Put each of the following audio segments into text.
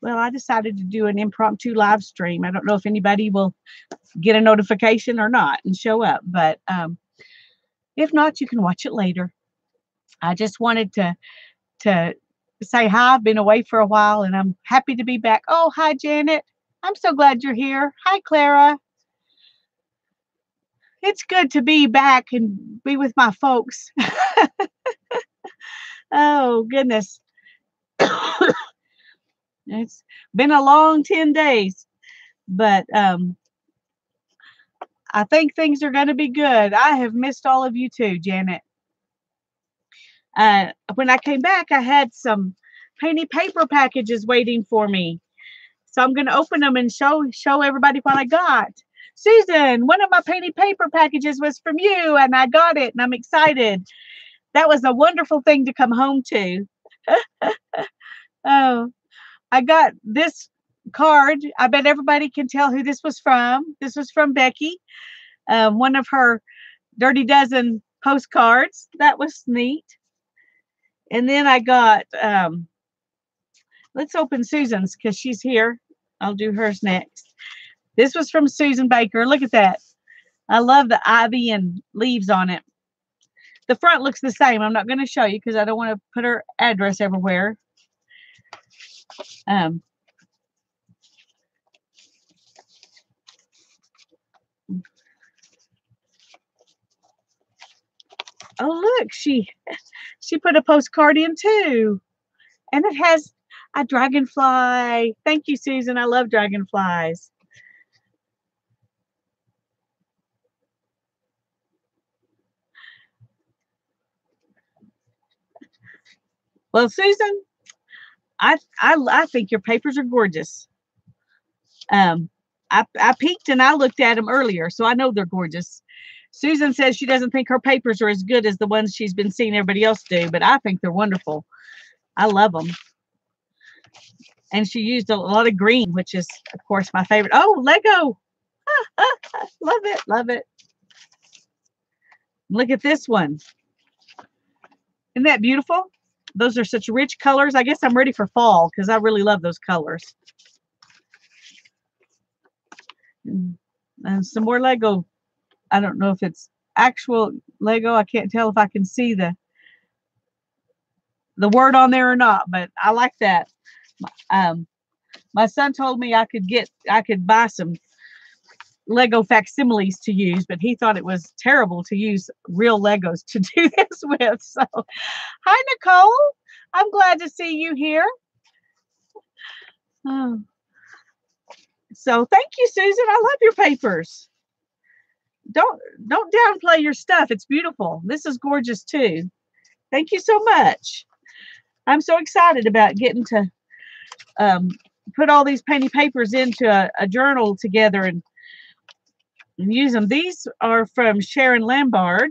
Well, I decided to do an impromptu live stream. I don't know if anybody will get a notification or not and show up, but if not, you can watch it later. I just wanted to say hi. I've been away for a while and I'm happy to be back. Oh, hi, Janet. I'm so glad you're here. Hi, Clara. It's good to be back and be with my folks. Oh, goodness. It's been a long 10 days, but I think things are going to be good. I have missed all of you too, Janet. When I came back, I had some penny paper packages waiting for me. So I'm going to open them and show everybody what I got. Susan, one of my penny paper packages was from you, and I got it, and I'm excited. That was a wonderful thing to come home to. Oh, I got this card. I bet everybody can tell who this was from. This was from Becky, one of her Dirty Dozen postcards. That was neat. And then I got, let's open Susan's because she's here. I'll do hers next. This was from Susan Baker. Look at that. I love the ivy and leaves on it. The front looks the same. I'm not going to show you because I don't want to put her address everywhere. Oh, look, she put a postcard in too. And it has a dragonfly. Thank you, Susan. I love dragonflies. Well, Susan, I think your papers are gorgeous. I peeked and I looked at them earlier, so I know they're gorgeous. Susan says she doesn't think her papers are as good as the ones she's been seeing everybody else do, but I think they're wonderful. I love them. And she used a lot of green, which is, of course, my favorite. Oh, Lego. Love it. Love it. Look at this one. Isn't that beautiful? Those are such rich colors. I guess I'm ready for fall because I really love those colors. And some more Lego. I don't know if it's actual Lego. I can't tell if I can see the word on there or not, but I like that. My son told me I could buy some Lego facsimiles to use, but he thought it was terrible to use real Legos to do this with. So, hi, Nicole. I'm glad to see you here. Oh. So thank you, Susan. I love your papers. Don't downplay your stuff. It's beautiful. This is gorgeous too. Thank you so much. I'm so excited about getting to put all these penny papers into a journal together and use them. These are from Sharon Lambard.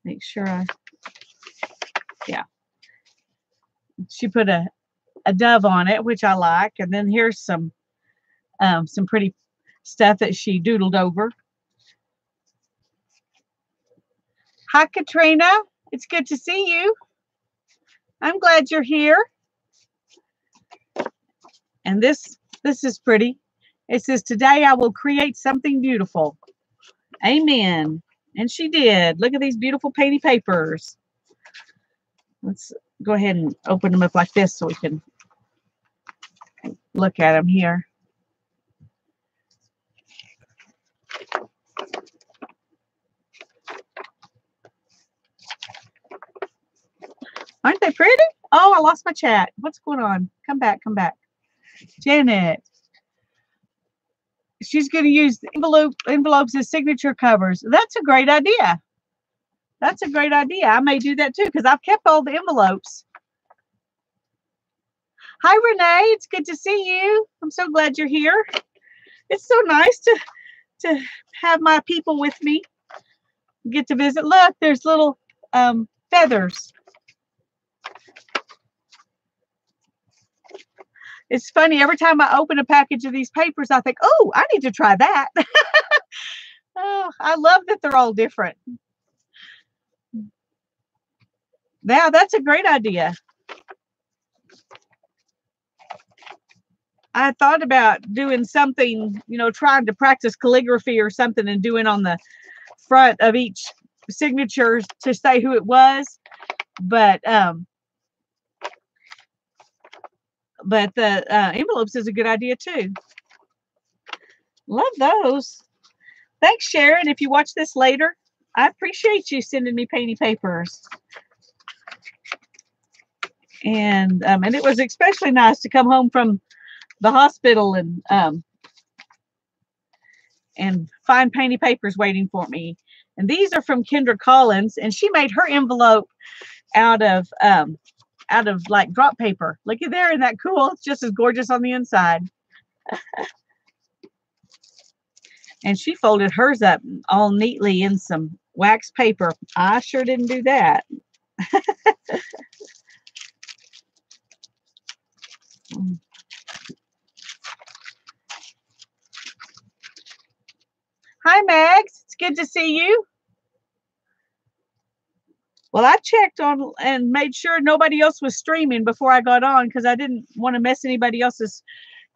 Make sure yeah. She put a dove on it, which I like. And then here's some pretty stuff that she doodled over. Hi, Katrina. It's good to see you. I'm glad you're here. And this is pretty. It says, today I will create something beautiful. Amen. And she did. Look at these beautiful penny papers. Let's go ahead and open them up like this so we can look at them here. Aren't they pretty? Oh, I lost my chat. What's going on? Come back. Janet. She's going to use envelopes as signature covers. That's a great idea. That's a great idea. I may do that too because I've kept all the envelopes. Hi, Renee. It's good to see you. I'm so glad you're here. It's so nice to have my people with me. Get to visit. Look, there's little feathers. It's funny. Every time I open a package of these papers, I think, oh, I need to try that. Oh, I love that they're all different. Now, that's a great idea. I thought about doing something, you know, trying to practice calligraphy or something and doing on the front of each signature to say who it was. But the envelopes is a good idea too. Love those. Thanks, Sharon. If you watch this later, I appreciate you sending me painty papers. And it was especially nice to come home from the hospital and find painty papers waiting for me. And these are from Kendra Collins, and she made her envelope out of like drop paper. Look at there, isn't that cool? It's just as gorgeous on the inside. And she folded hers up all neatly in some wax paper. I sure didn't do that. Hi, Mags. It's good to see you. Well, I checked on and made sure nobody else was streaming before I got on because I didn't want to mess anybody else's,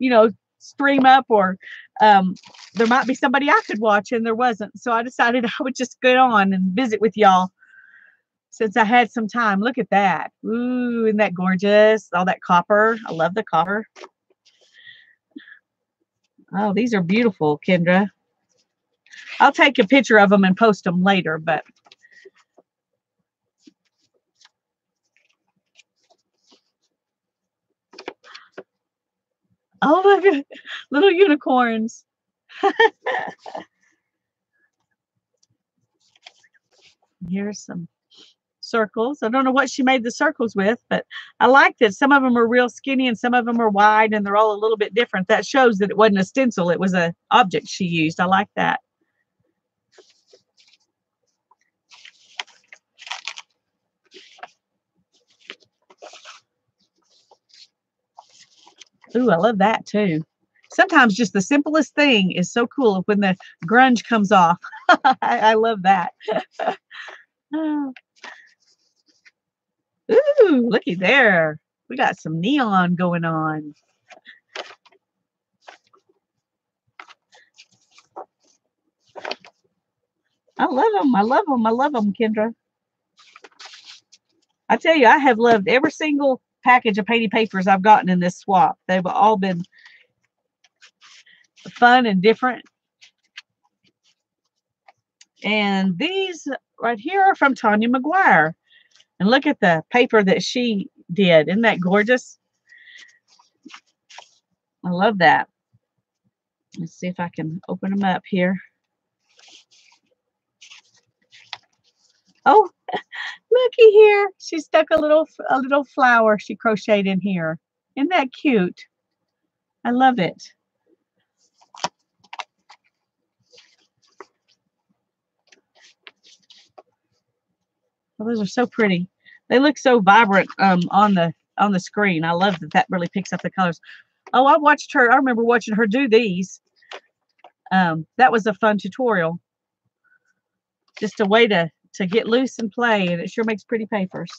you know, stream up, or there might be somebody I could watch and there wasn't. So I decided I would just get on and visit with y'all since I had some time. Look at that. Ooh, isn't that gorgeous? All that copper. I love the copper. Oh, these are beautiful, Kendra. I'll take a picture of them and post them later, but oh, look at little unicorns. Here's some circles. I don't know what she made the circles with, but I liked it. Some of them are real skinny and some of them are wide, and they're all a little bit different. That shows that it wasn't a stencil. It was an object she used. I like that. Ooh, I love that too. Sometimes just the simplest thing is so cool when the grunge comes off. I love that. Ooh, looky there. We got some neon going on. I love them. I love them. I love them, Kendra. I tell you, I have loved every single package of painty papers I've gotten in this swap. They've all been fun and different. And these right here are from Tanya McGuire. And look at the paper that she did. Isn't that gorgeous? I love that. Let's see if I can open them up here. Oh, looky here. She stuck a little flower she crocheted in here. Isn't that cute? I love it. Oh, those are so pretty. They look so vibrant on the screen. I love that really picks up the colors. Oh, I watched her. I remember watching her do these. That was a fun tutorial. Just a way to get loose and play, and it sure makes pretty papers.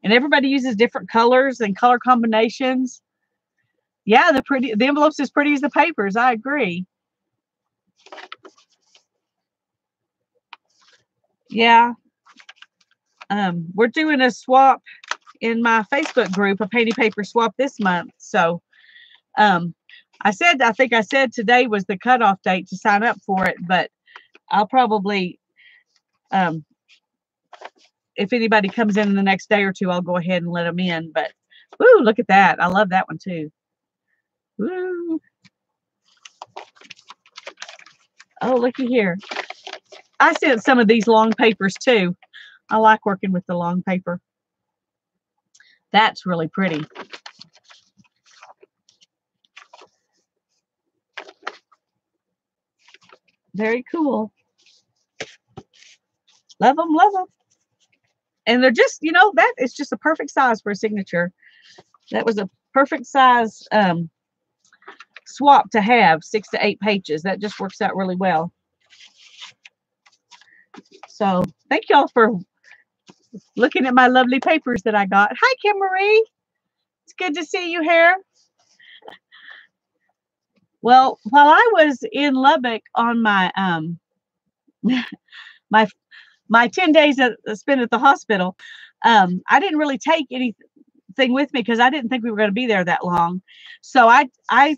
And everybody uses different colors and color combinations. Yeah, the envelope's as pretty as the papers. I agree. Yeah. We're doing a swap in my Facebook group, a painty paper swap this month. So I think I said today was the cutoff date to sign up for it, but I'll probably, if anybody comes in the next day or two, I'll go ahead and let them in. But, woo, look at that. I love that one too. Woo. Oh, looky here. I sent some of these long papers too. I like working with the long paper. That's really pretty. Very cool. Love them, love them. And they're just, you know, that is just a perfect size for a signature. That was a perfect size swap to have, 6 to 8 pages. That just works out really well. So thank y'all for looking at my lovely papers that I got. Hi, Kim Marie. It's good to see you here. Well, while I was in Lubbock on my my my 10 days spent at the hospital, I didn't really take anything with me because I didn't think we were going to be there that long. So I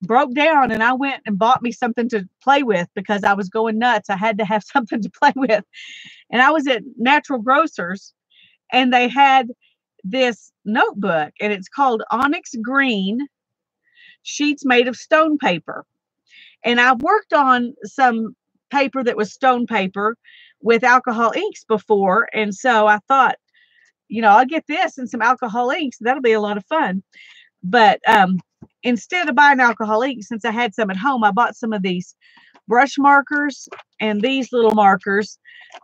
broke down and I went and bought me something to play with because I was going nuts. I had to have something to play with. And I was at Natural Grocers and they had this notebook and it's called Onyx Green Sheets Made of Stone Paper. And I've worked on some paper that was stone paper with alcohol inks before. And so I thought, I'll get this and some alcohol inks. That'll be a lot of fun. But instead of buying alcohol ink, since I had some at home, I bought some of these brush markers and these little markers.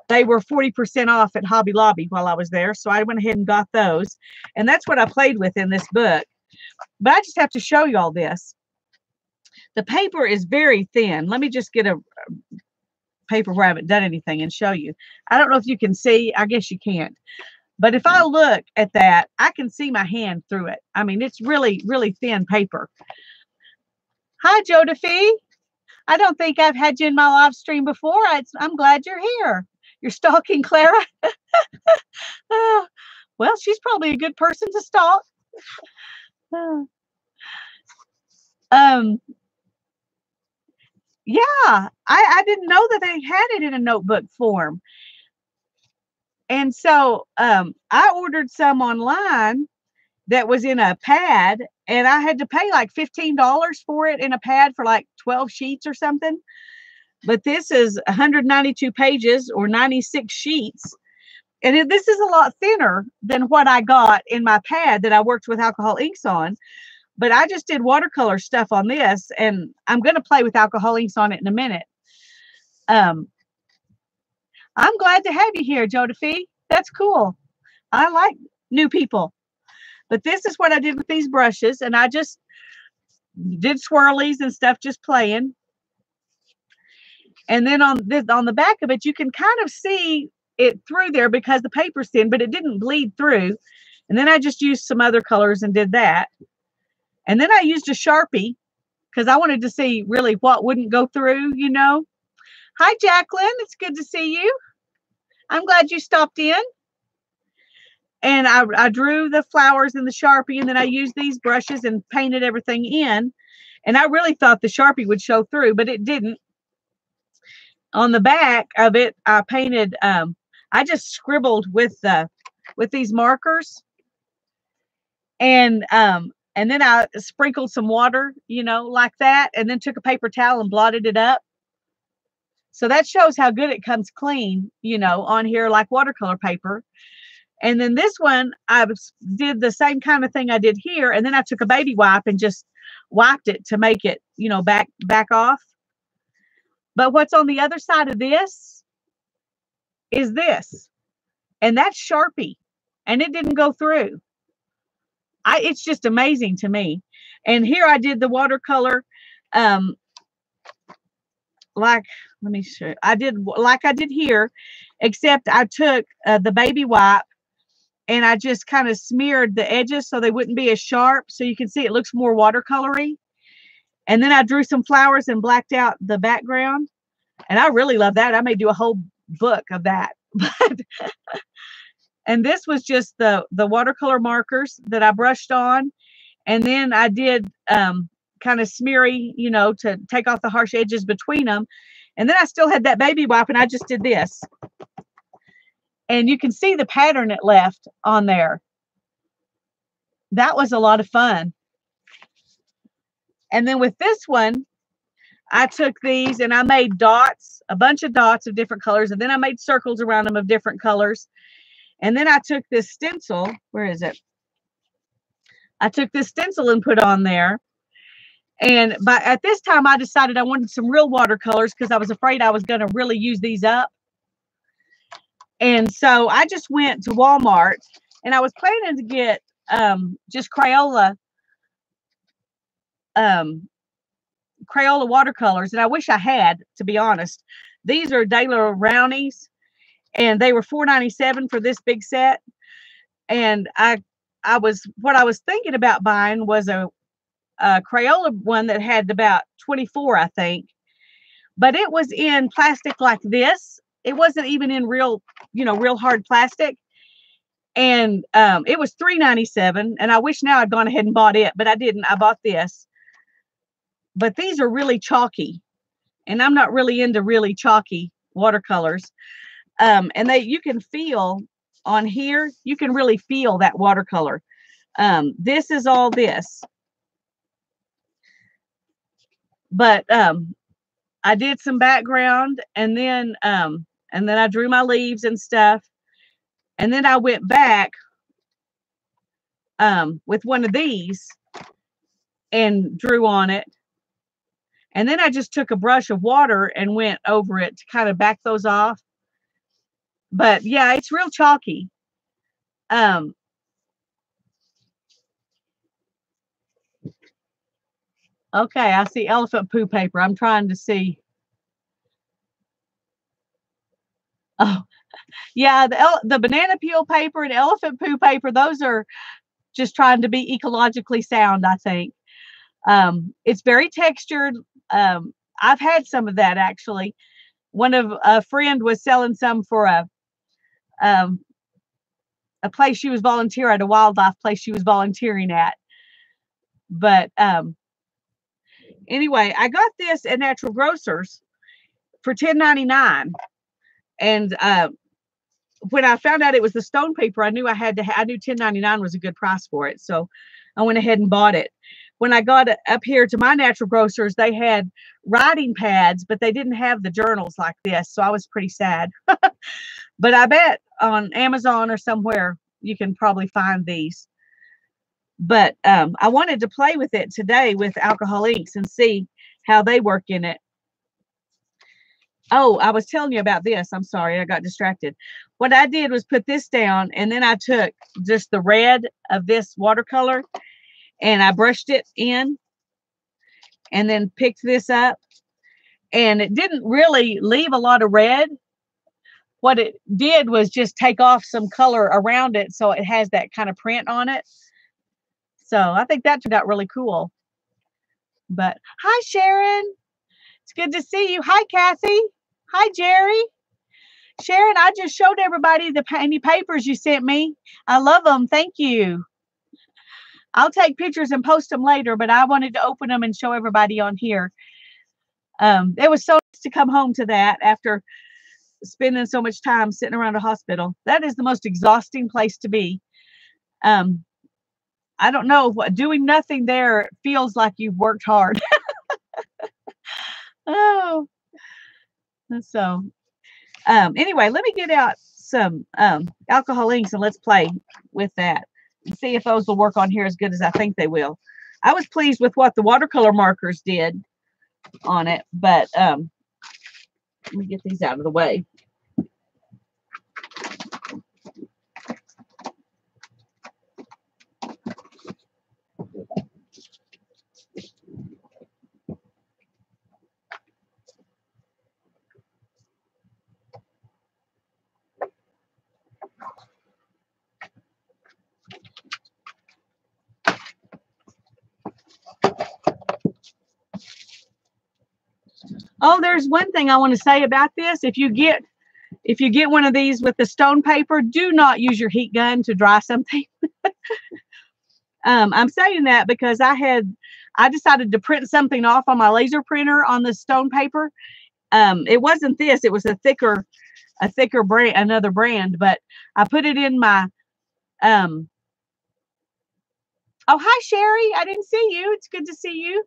They were 40% off at Hobby Lobby while I was there. So I went ahead and got those. And that's what I played with in this book. But I just have to show you all this. The paper is very thin. Let me just get a paper where I haven't done anything and show you. I don't know if you can see. I guess you can't. But if I look at that, I can see my hand through it. I mean, it's really, really thin paper. Hi, Jodefee. I don't think I've had you in my live stream before. I'm glad you're here. You're stalking Clara? Well, she's probably a good person to stalk. Yeah, I didn't know that they had it in a notebook form. And so I ordered some online that was in a pad, and I had to pay like $15 for it in a pad for like 12 sheets or something. But this is 192 pages or 96 sheets. And this is a lot thinner than what I got in my pad that I worked with alcohol inks on. But I just did watercolor stuff on this, and I'm going to play with alcohol inks on it in a minute. I'm glad to have you here, Jodefee. That's cool. I like new people. But this is what I did with these brushes, and I just did swirlies and stuff just playing. And then on the back of it, you can kind of see it through there because the paper's thin, but it didn't bleed through. And then I just used some other colors and did that. And then I used a Sharpie because I wanted to see really what wouldn't go through, Hi, Jacqueline. It's good to see you. I'm glad you stopped in. And I drew the flowers in the Sharpie, and then I used these brushes and painted everything in. And I really thought the Sharpie would show through, but it didn't. On the back of it, I painted, I just scribbled with these markers. And then I sprinkled some water, like that, and then took a paper towel and blotted it up. So that shows how good it comes clean, on here like watercolor paper. And then this one, I did the same kind of thing I did here. And then I took a baby wipe and just wiped it to make it, back off. But what's on the other side of this is this. And that's Sharpie. And it didn't go through. It's just amazing to me. And here I did the watercolor, let me show you. I did like I did here, except I took the baby wipe and I just kind of smeared the edges so they wouldn't be as sharp. So you can see it looks more watercolory. And then I drew some flowers and blacked out the background. And I really love that. I may do a whole book of that. And this was just the watercolor markers that I brushed on. And then I did kind of smeary, to take off the harsh edges between them. And then I still had that baby wipe, and I just did this. And you can see the pattern it left on there. That was a lot of fun. And then with this one, I took these and I made dots, a bunch of dots of different colors. And then I made circles around them of different colors. And then I took this stencil. Where is it? I took this stencil and put on there. And at this time, I decided I wanted some real watercolors because I was afraid I was going to really use these up. And so I just went to Walmart, and I was planning to get just Crayola watercolors. And I wish I had, to be honest. These are Daler Rowney's. and they were $4.97 for this big set. And what I was thinking about buying was a Crayola one that had about 24, I think, but it was in plastic like this. It wasn't even in real, real hard plastic. And it was $3.97, and I wish now I'd gone ahead and bought it, but I didn't. I bought this. But these are really chalky, and I'm not really into really chalky watercolors. And you can feel on here, you can really feel that watercolor. This is all this. But I did some background, and then I drew my leaves and stuff. And then I went back with one of these and drew on it. And then I just took a brush of water and went over it to kind of back those off. But yeah, it's real chalky. Okay, I see elephant poo paper. I'm trying to see. Oh, yeah, the banana peel paper and elephant poo paper, those are just trying to be ecologically sound, I think. It's very textured. I've had some of that, actually. A friend was selling some for a place she was volunteering at, a wildlife place she was volunteering at. But anyway, I got this at Natural Grocers for $10.99, and when I found out it was the stone paper, I knew I knew $10.99 was a good price for it, so I went ahead and bought it. When I got up here to my Natural Grocers, they had writing pads, but they didn't have the journals like this, so I was pretty sad. But I bet on Amazon or somewhere you can probably find these. But I wanted to play with it today with alcohol inks and see how they work in it. Oh, I was telling you about this. I'm sorry, I got distracted. What I did was put this down, and then I took just the red of this watercolor and I brushed it in and then picked this up. And it didn't really leave a lot of red. What it did was just take off some color around it so it has that kind of print on it. So I think that turned out really cool. But hi, Sharon. It's good to see you. Hi, Kathy. Hi, Jerry. Sharon, I just showed everybody the any papers you sent me. I love them. Thank you. I'll take pictures and post them later, but I wanted to open them and show everybody on here. It was so nice to come home to that after spending so much time sitting around a hospital. That is the most exhausting place to be. I don't know, doing nothing there feels like you've worked hard. Oh, so anyway, let me get out some alcohol inks and let's play with that and see if those will work on here as good as I think they will. I was pleased with what the watercolor markers did on it, but let me get these out of the way. Oh, there's one thing I want to say about this. If you get one of these with the stone paper, do not use your heat gun to dry something. I'm saying that because I decided to print something off on my laser printer on the stone paper. It wasn't this, it was a thicker brand, another brand, but I put it in my oh, hi Sherry, I didn't see you. It's good to see you.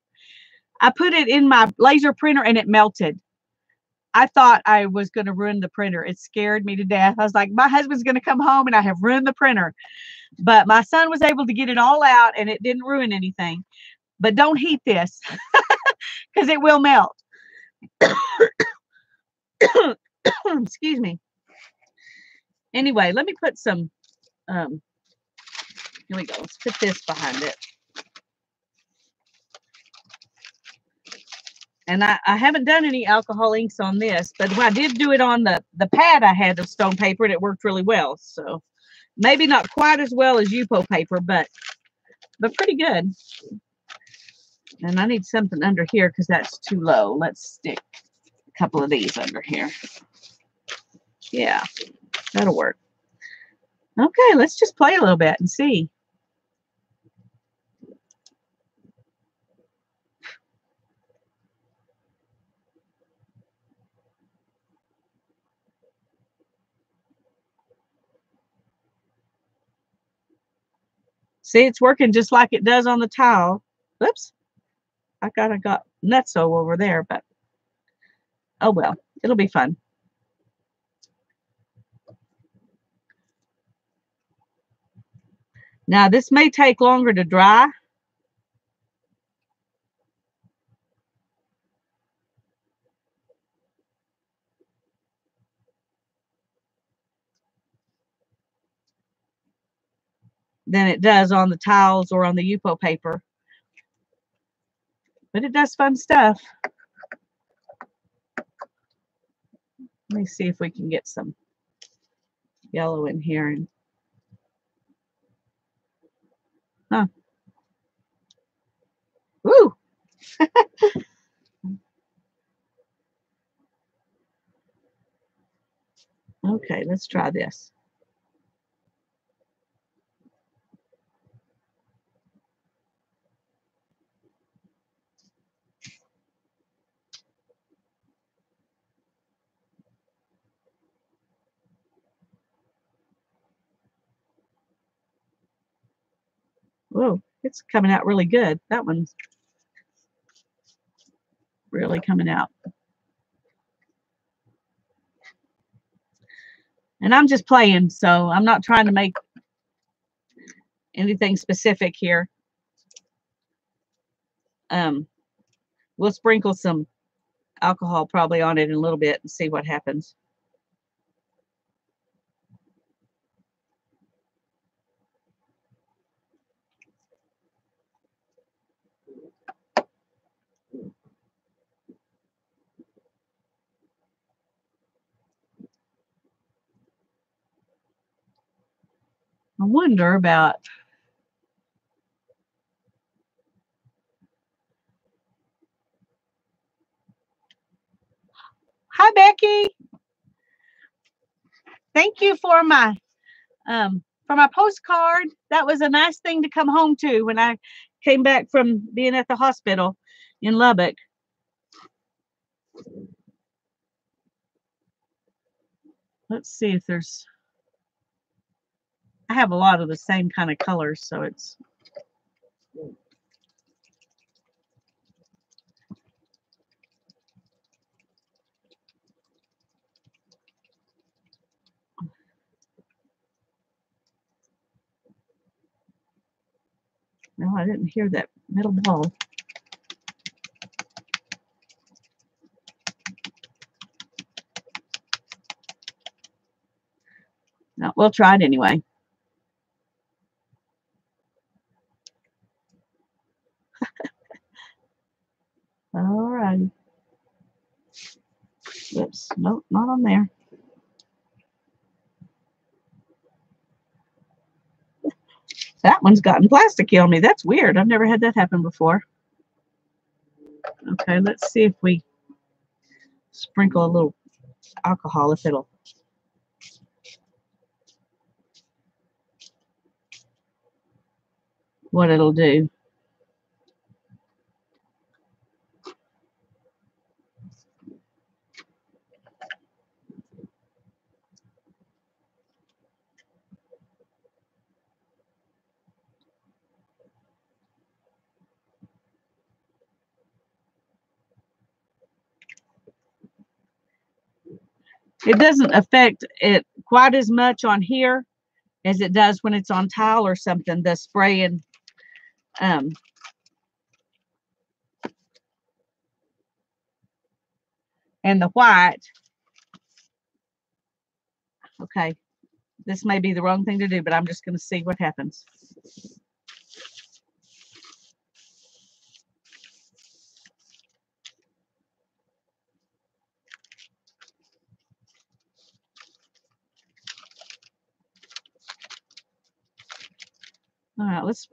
I put it in my laser printer and it melted. I thought I was going to ruin the printer. It scared me to death. I was like, my husband's going to come home and I have ruined the printer. But my son was able to get it all out and it didn't ruin anything. But don't heat this because it will melt. Excuse me. Anyway, let me put some, here we go. Let's put this behind it. And I haven't done any alcohol inks on this, but I did do it on the pad I had of stone paper, and it worked really well. So maybe not quite as well as Yupo paper, but pretty good. And I need something under here because that's too low. Let's stick a couple of these under here. Yeah, that'll work. Okay, let's just play a little bit and see. See, it's working just like it does on the tile. Whoops. I got nutso over there, but oh well, it'll be fun. Now, this may take longer to dry. Than it does on the tiles or on the Yupo paper. But it does fun stuff. Let me see if we can get some yellow in here. And huh. Woo! Okay, let's try this. Whoa, it's coming out really good. That one's really coming out. And I'm just playing, so I'm not trying to make anything specific here. We'll sprinkle some alcohol probably on it in a little bit and see what happens. I wonder about Hi, Becky. Thank you for my postcard. That was a nice thing to come home to when I came back from being at the hospital in Lubbock. Let's see if there's. I have a lot of the same kind of colors, so it's. No, I didn't hear that metal ball. No, we'll try it anyway. All right. Oops, nope, not on there. That one's gotten plasticky on me. That's weird. I've never had that happen before. Okay, let's see if we sprinkle a little alcohol, if it'll. What it'll do. It doesn't affect it quite as much on here as it does when it's on tile or something, the spray and the white. Okay, this may be the wrong thing to do, but I'm just going to see what happens. All right, let's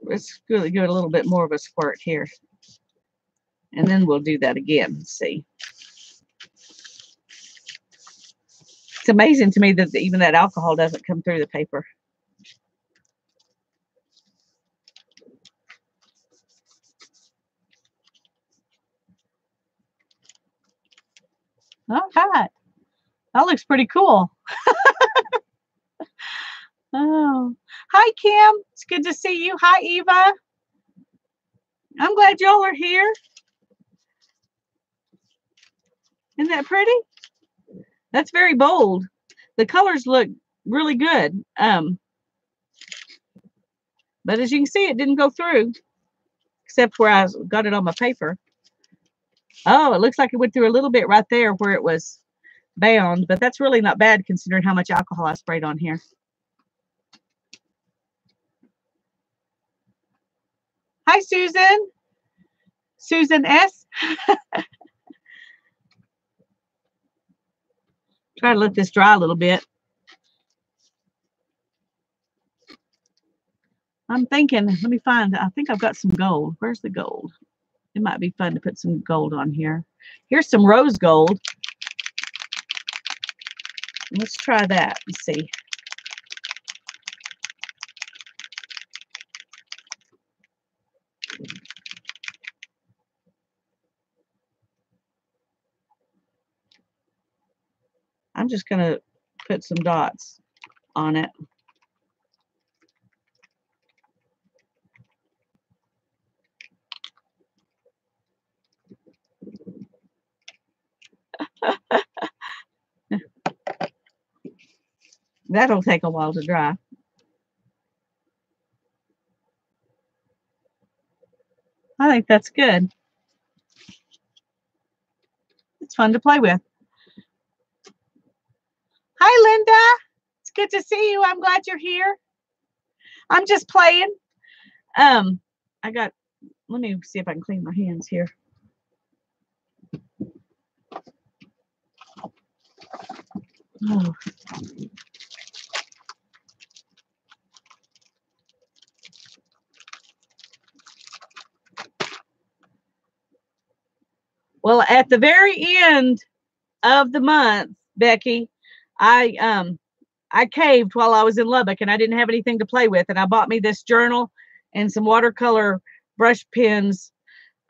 really give it a little bit more of a squirt here. And then we'll do that again. Let's see. It's amazing to me that even that alcohol doesn't come through the paper. All right. That looks pretty cool. Oh. Hi, Kim. It's good to see you. Hi, Eva. I'm glad y'all are here. Isn't that pretty? That's very bold. The colors look really good. But as you can see, it didn't go through, except where I got it on my paper. Oh, it looks like it went through a little bit right there where it was bound, but that's really not bad considering how much alcohol I sprayed on here. Hi, Susan. Susan S. Try to let this dry a little bit. I'm thinking, let me find, I think I've got some gold. Where's the gold? It might be fun to put some gold on here. Here's some rose gold. Let's try that and see. I'm just going to put some dots on it. That'll take a while to dry. I think that's good. It's fun to play with. Hi, Linda. It's good to see you. I'm glad you're here. I'm just playing. Let me see if I can clean my hands here. Oh. Well, at the very end of the month, Becky, I caved while I was in Lubbock and I didn't have anything to play with, and I bought me this journal and some watercolor brush pens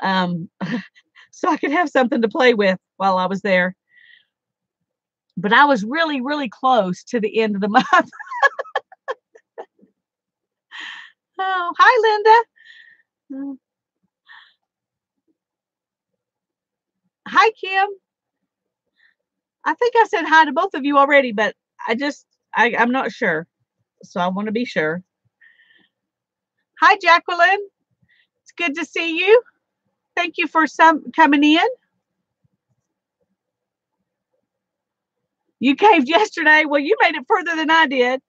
so I could have something to play with while I was there. But I was really, really close to the end of the month. Oh, hi, Linda. Hi, Kim. I think I said hi to both of you already, but I'm not sure. So I want to be sure. Hi, Jacqueline. It's good to see you. Thank you for coming in. You caved yesterday. Well, you made it further than I did.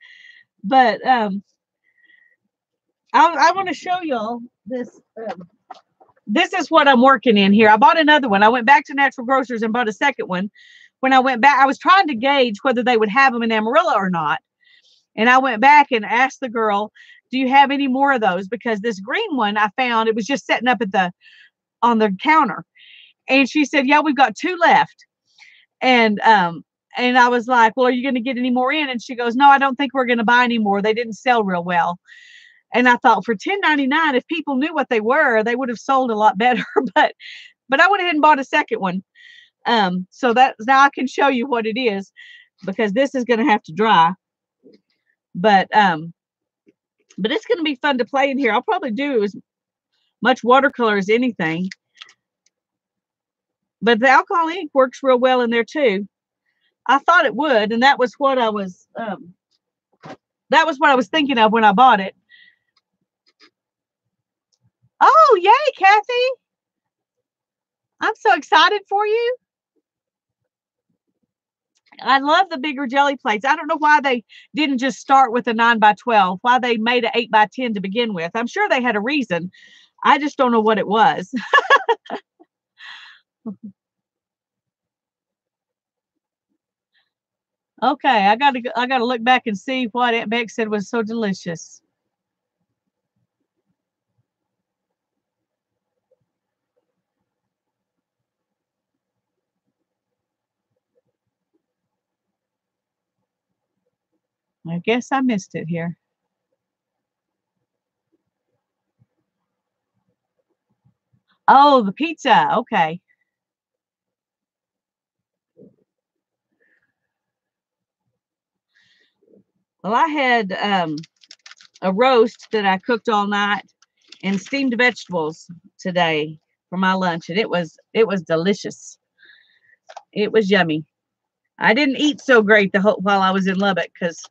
But I want to show y'all this. This is what I'm working in here. I bought another one. I went back to Natural Grocers and bought a second one. When I went back, I was trying to gauge whether they would have them in Amarillo or not. And I went back and asked the girl, do you have any more of those? Because this green one I found, it was just setting up on the counter. And she said, yeah, we've got 2 left. And I was like, well, are you going to get any more in? And she goes, no, I don't think we're going to buy any more. They didn't sell real well. And I thought for $10.99, if people knew what they were, they would have sold a lot better. But I went ahead and bought a second one. So that now I can show you what it is, because this is going to have to dry. But it's going to be fun to play in here. I'll probably do as much watercolor as anything. But the alcohol ink works real well in there too. I thought it would, and that was what I was thinking of when I bought it. Oh, yay, Kathy. I'm so excited for you. I love the bigger jelly plates. I don't know why they didn't just start with a 9x12, why they made an 8x10 to begin with. I'm sure they had a reason. I just don't know what it was. Okay, I gotta look back and see what Aunt Beck said was so delicious. I guess I missed it here. Oh, the pizza. Okay. Well, I had a roast that I cooked all night and steamed vegetables today for my lunch, and it was delicious. It was yummy. I didn't eat so great the whole while I was in Lubbock because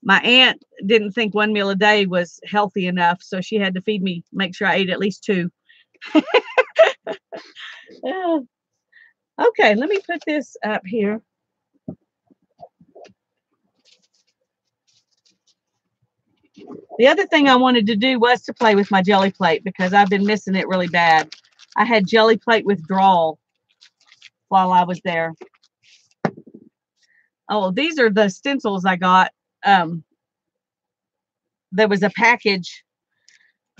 my aunt didn't think one meal a day was healthy enough, so she had to feed me, make sure I ate at least two. Uh, okay, let me put this up here. The other thing I wanted to do was to play with my jelly plate because I've been missing it really bad. I had jelly plate withdrawal while I was there. Oh, these are the stencils I got. Um, there was a package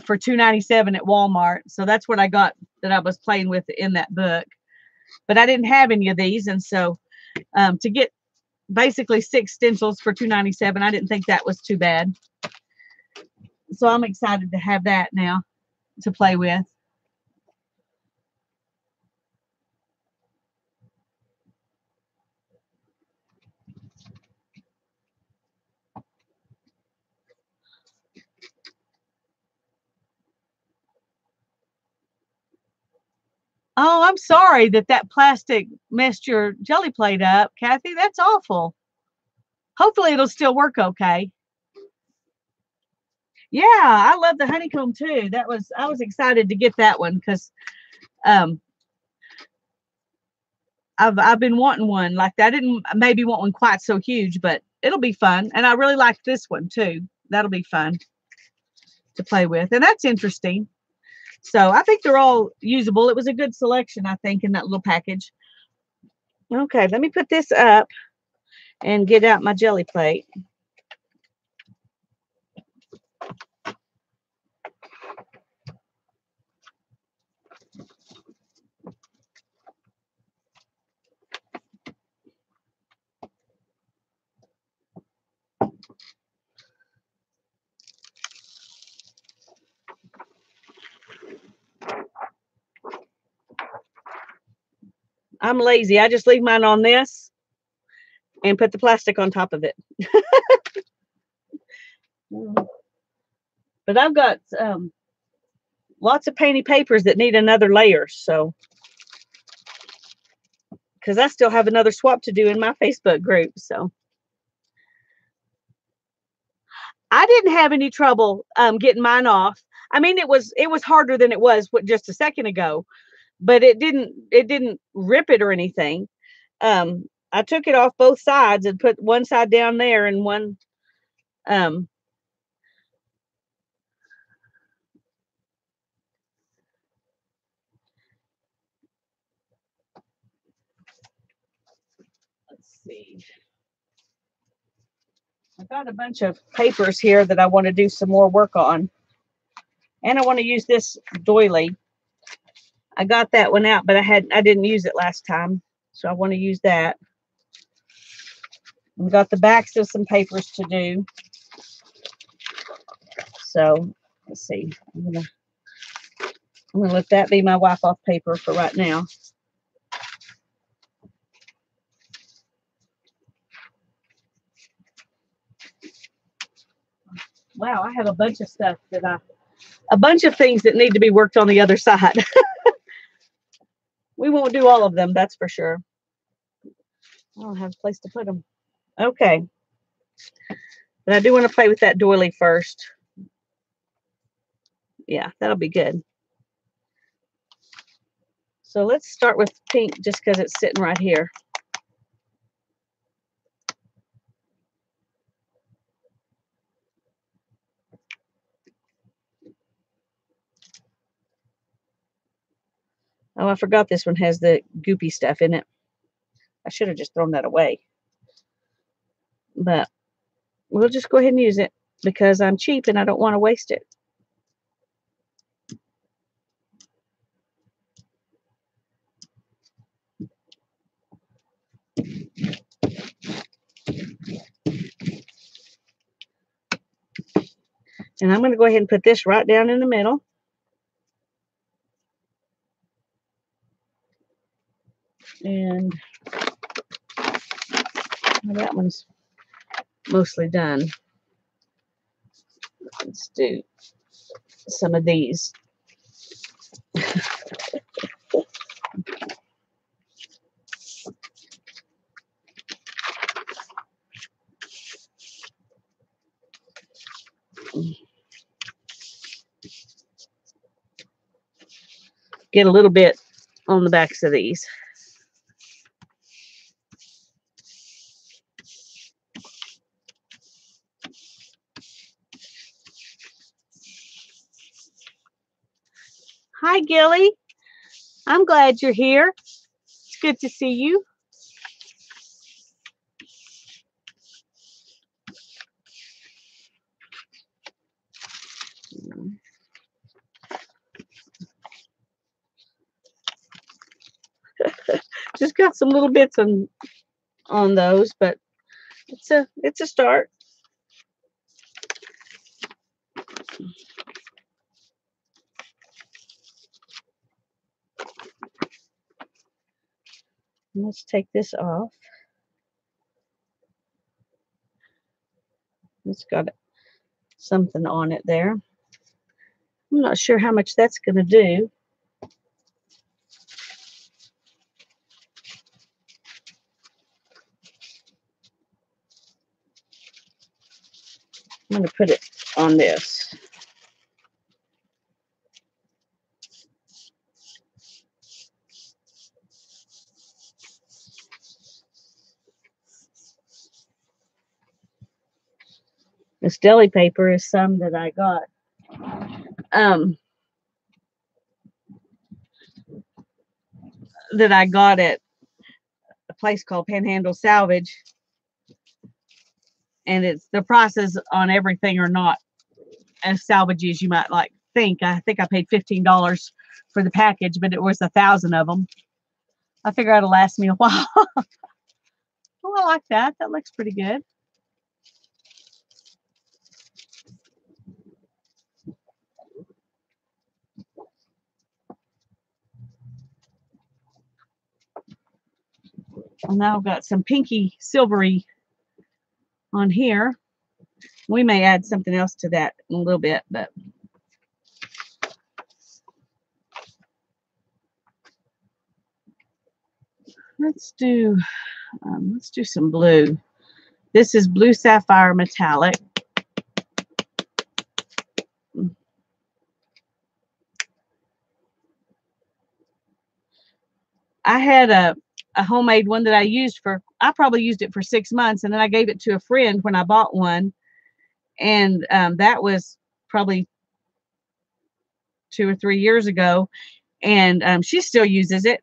for $2.97 at Walmart, so that's what I got that I was playing with in that book. But I didn't have any of these, and so to get basically 6 stencils for $2.97, I didn't think that was too bad. So I'm excited to have that now to play with. Oh, I'm sorry that that plastic messed your jelly plate up, Kathy. That's awful. Hopefully it'll still work okay. Yeah, I love the honeycomb too. I was excited to get that one because um I've been wanting one like that. I didn't maybe want one quite so huge, but it'll be fun. And I really like this one too. That'll be fun to play with. And that's interesting. So I think they're all usable. It was a good selection, I think, in that little package. Okay, let me put this up and get out my jelly plate. I'm lazy. I just leave mine on this and put the plastic on top of it. But I've got lots of painty papers that need another layer. So, because I still have another swap to do in my Facebook group. So, I didn't have any trouble getting mine off. I mean, it was harder than it was just a second ago, but it didn't rip it or anything. I took it off both sides and put one side down there and one. Um, let's see. I've got a bunch of papers here that I want to do some more work on, and I want to use this doily. I got that one out, but I didn't use it last time, so I want to use that. I've got the backs of some papers to do. So let's see. I'm gonna let that be my wipe off paper for right now. Wow, I have a bunch of stuff a bunch of things that need to be worked on the other side. We won't do all of them, that's for sure. I don't have a place to put them. Okay. But I do want to play with that doily first. Yeah, that'll be good. So let's start with pink just because it's sitting right here. Oh, I forgot this one has the goopy stuff in it. I should have just thrown that away. But we'll just go ahead and use it because I'm cheap and I don't want to waste it. And I'm going to go ahead and put this right down in the middle. And well, that one's mostly done. Let's do some of these. Get a little bit on the backs of these. Hi, Gelli. I'm glad you're here. It's good to see you. Just got some little bits on those, but it's a start. Let's take this off. It's got something on it there. I'm not sure how much that's going to do. I'm going to put it on this. This deli paper is some that I got. That I got at a place called Panhandle Salvage. And it's the prices on everything are not as salvagey as you might like think. I think I paid $15 for the package, but it was 1,000 of them. I figure it'll last me a while. Oh, I like that. That looks pretty good. And now I've got some pinky silvery on here. We may add something else to that in a little bit, but let's do some blue. This is blue sapphire metallic. I had a homemade one that I probably used it for 6 months, and then I gave it to a friend when I bought one, and that was probably 2 or 3 years ago, and she still uses it.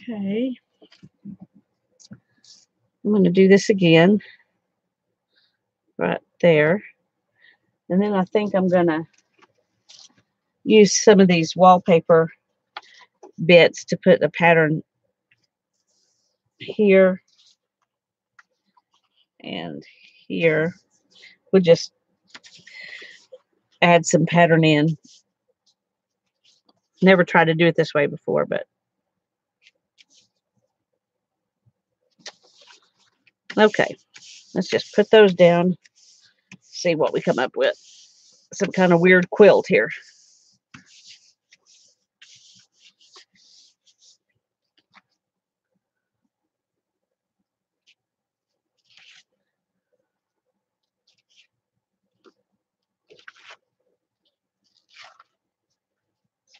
Okay. I'm going to do this again right there. And then I think I'm going to use some of these wallpaper bits to put a pattern here and here. We'll just add some pattern in. Never tried to do it this way before, but okay. Let's just put those down. See what we come up with. Some kind of weird quilt here.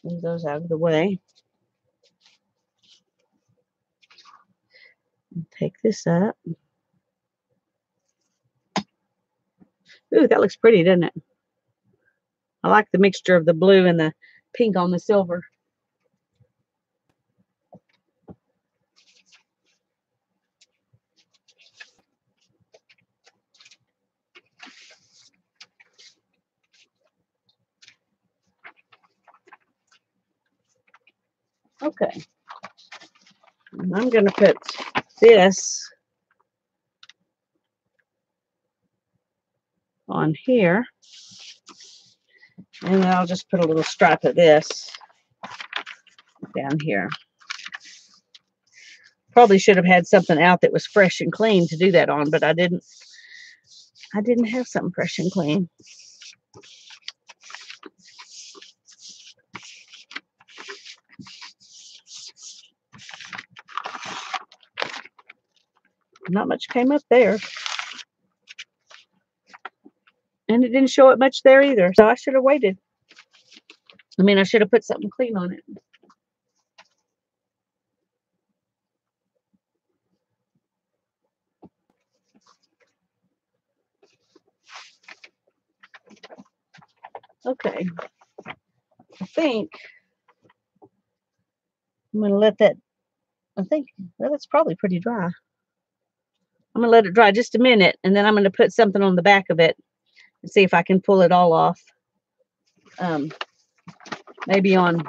Move those out of the way. Take this up. Ooh, that looks pretty, doesn't it? I like the mixture of the blue and the pink on the silver. Okay. And I'm going to put this on here. And then I'll just put a little stripe of this down here. Probably should have had something out that was fresh and clean to do that on, but I didn't have something fresh and clean. Not much came up there. And it didn't show it much there either. So I should have waited. I mean, I should have put something clean on it. Okay. I think I'm going to let that, well, it's probably pretty dry. I'm going to let it dry just a minute, and then I'm going to put something on the back of it and see if I can pull it all off. Maybe on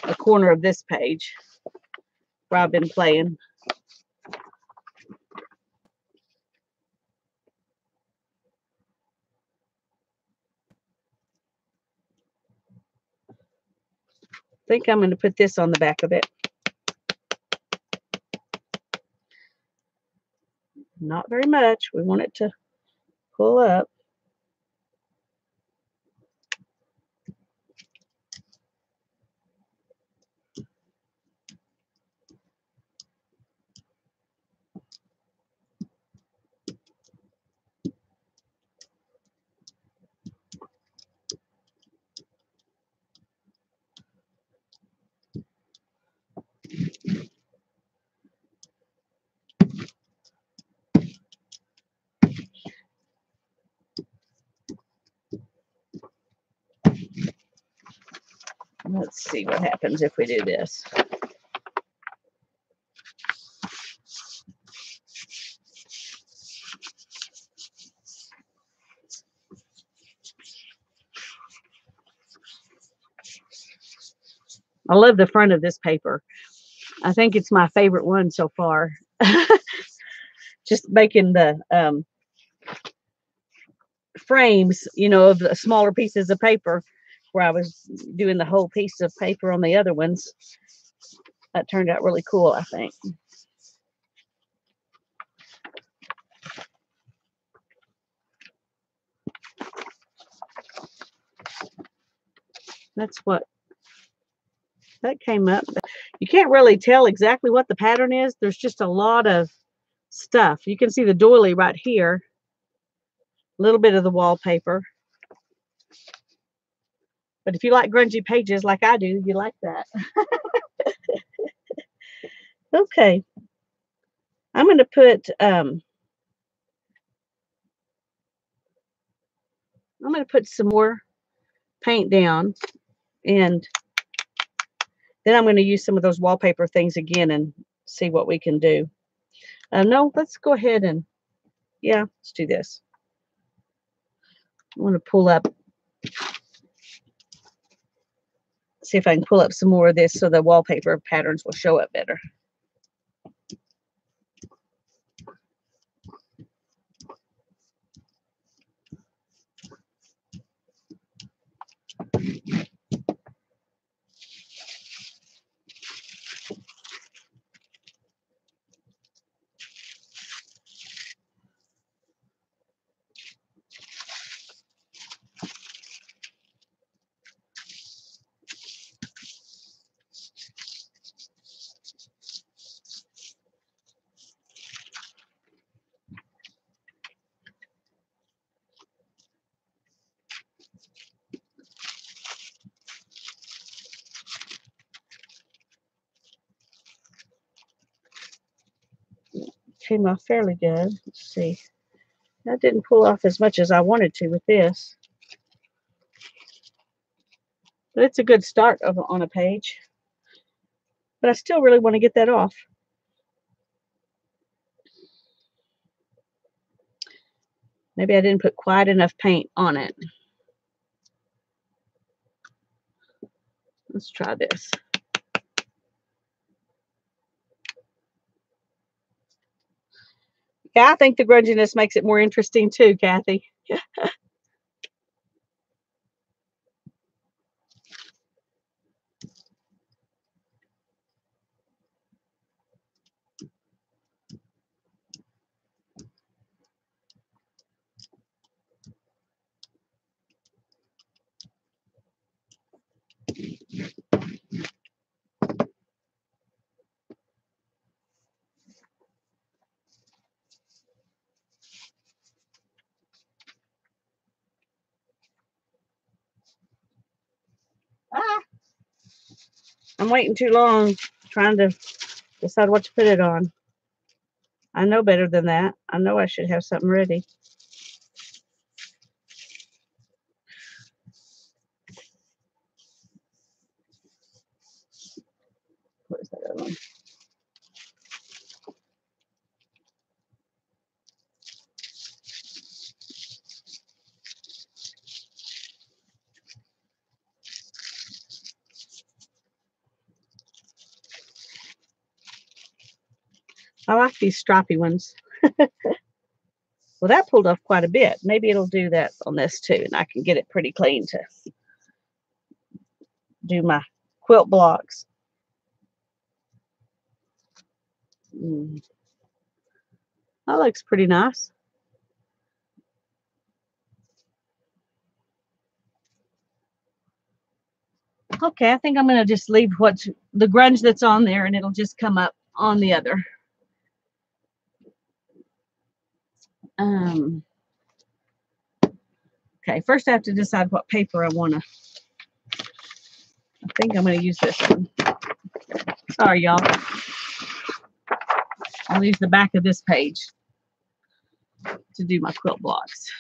a corner of this page where I've been playing. I think I'm going to put this on the back of it. Not very much. We want it to pull up. Let's see what happens if we do this. I love the front of this paper. I think it's my favorite one so far. Just making the frames, of the smaller pieces of paper where I was doing the whole piece of paper on the other ones. That turned out really cool, I think. That's what that came up. You can't really tell exactly what the pattern is. There's just a lot of stuff. You can see the doily right here. A little bit of the wallpaper. But if you like grungy pages like I do, you like that. Okay. I'm going to put some more paint down, and then I'm going to use some of those wallpaper things again and see what we can do. No, let's go ahead and, yeah, let's do this. I want to pull up, see if I can pull up some more of this so the wallpaper patterns will show up better. Came off fairly good. Let's see. That didn't pull off as much as I wanted to with this. But it's a good start on a page. But I still really want to get that off. Maybe I didn't put quite enough paint on it. Let's try this. Yeah, I think the grunginess makes it more interesting too, Kathy. Ah, I'm waiting too long trying to decide what to put it on. I know better than that. I know I should have something ready. Where's that other one? I like these stripy ones. Well, that pulled off quite a bit. Maybe it'll do that on this too, and I can get it pretty clean to do my quilt blocks. That looks pretty nice. Okay, I think I'm going to just leave what's the grunge that's on there, and it'll just come up on the other. Okay, first I have to decide what paper I want to. I think I'm going to use this one. Sorry, y'all. I'll use the back of this page to do my quilt blocks.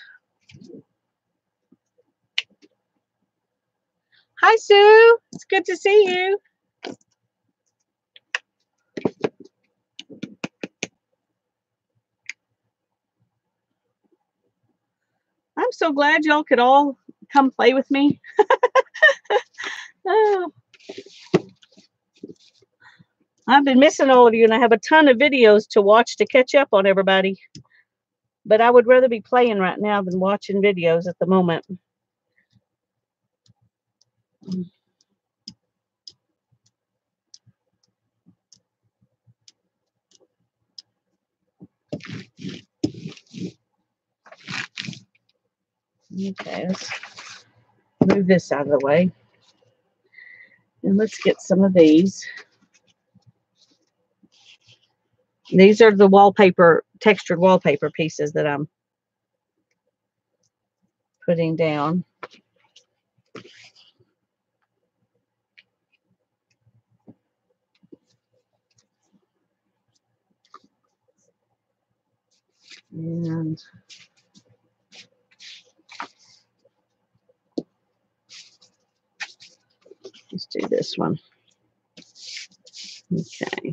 Hi, Sue. It's good to see you. I'm so glad y'all could all come play with me. Oh, I've been missing all of you, and I have a ton of videos to watch to catch up on everybody. But I would rather be playing right now than watching videos at the moment. Okay, let's move this out of the way. And let's get some of these. These are the wallpaper, textured wallpaper pieces that I'm putting down. And let's do this one. Okay.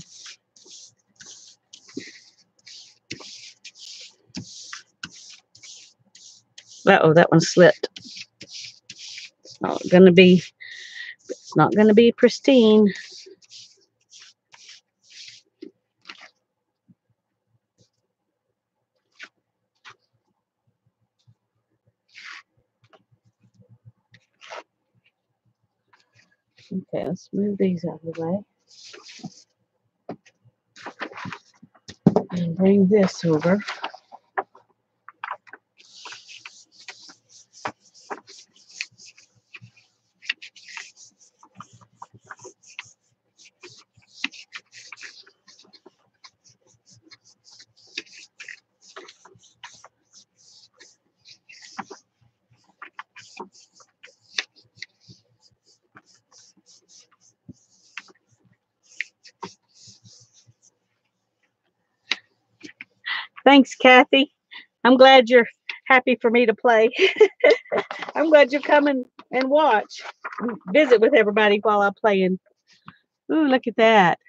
Uh-oh, that one slipped. It's not gonna be pristine. Okay, let's move these out of the way. And bring this over. Thanks, Kathy. I'm glad you're happy for me to play. I'm glad you're coming and watch, visit with everybody while I'm playing. Ooh, look at that.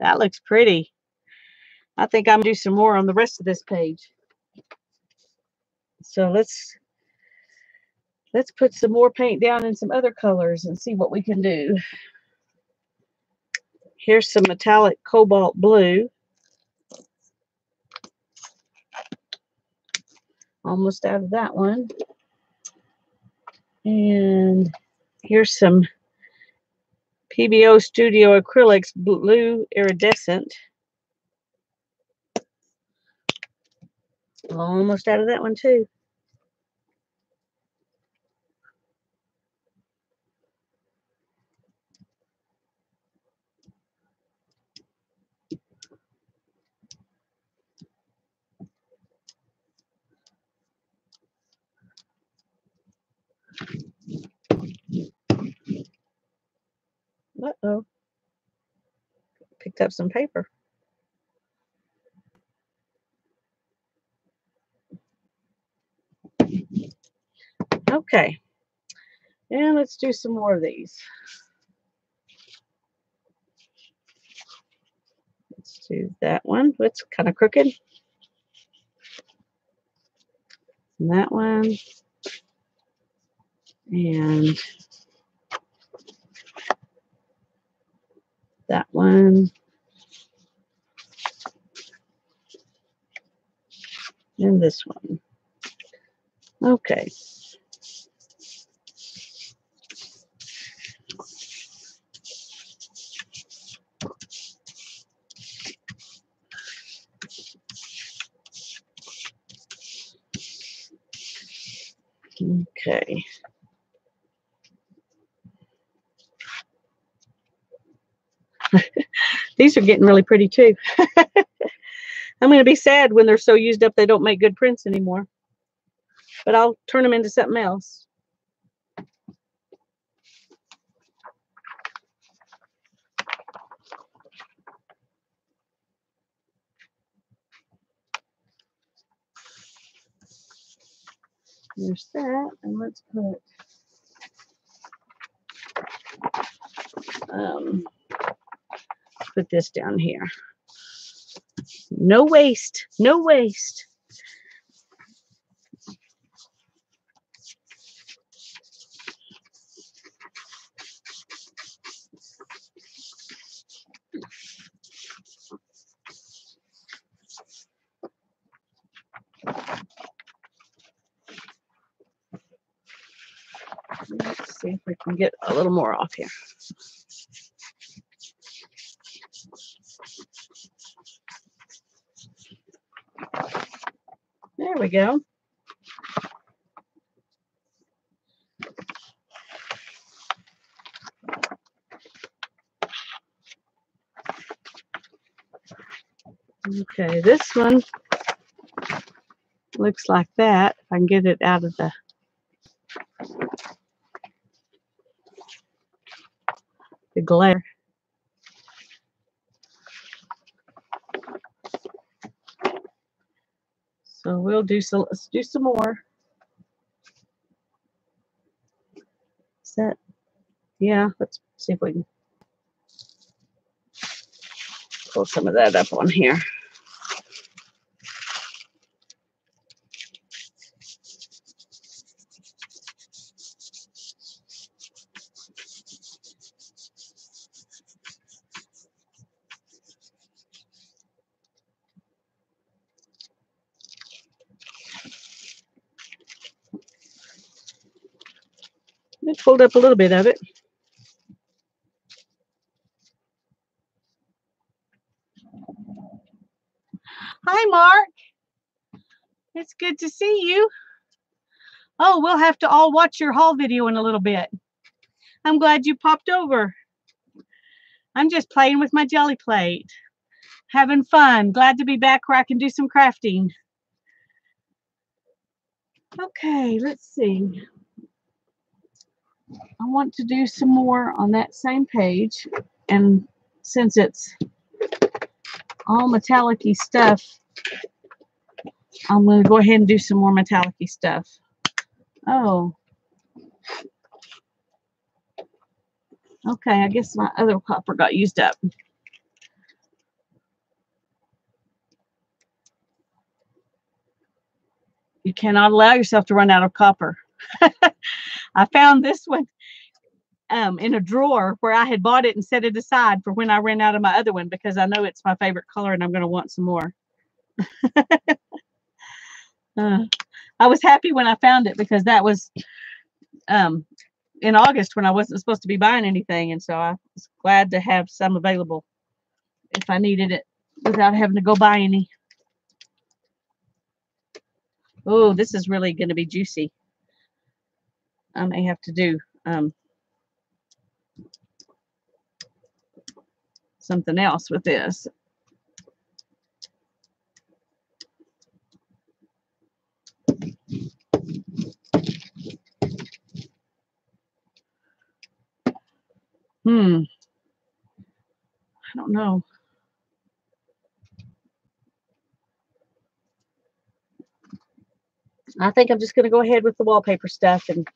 That looks pretty. I think I'm gonna do some more on the rest of this page. So let's put some more paint down in some other colors and see what we can do. Here's some metallic cobalt blue. Almost out of that one. And here's some PBO Studio Acrylics Blue Iridescent. Almost out of that one too. Uh-oh. Picked up some paper. Okay. And let's do some more of these. Let's do that one. It's kind of crooked. And that one. And that one. And this one. Okay. Okay. These are getting really pretty too. I'm going to be sad when they're so used up they don't make good prints anymore. But I'll turn them into something else. There's that. And let's put this down here. No waste. No waste. Let's see if we can get a little more off here. There we go. Okay, this one looks like that. If I can get it out of the glare. So we'll do some. Let's do some more. Is that? Yeah. Let's see if we can pull some of that up on here. I pulled up a little bit of it. Hi, Mark. It's good to see you. Oh, we'll have to all watch your haul video in a little bit. I'm glad you popped over. I'm just playing with my jelly plate. Having fun. Glad to be back where I can do some crafting. Okay, let's see. I want to do some more on that same page. And since it's all metallic-y stuff, I'm going to go ahead and do some more metallic-y stuff. Oh. Okay, I guess my other copper got used up. You cannot allow yourself to run out of copper. I found this one in a drawer where I had bought it and set it aside for when I ran out of my other one because I know it's my favorite color and I'm going to want some more. I was happy when I found it because that was in August when I wasn't supposed to be buying anything, and so I was glad to have some available if I needed it without having to go buy any. Oh, this is really going to be juicy. I may have to do something else with this. I don't know. I think I'm just going to go ahead with the wallpaper stuff, and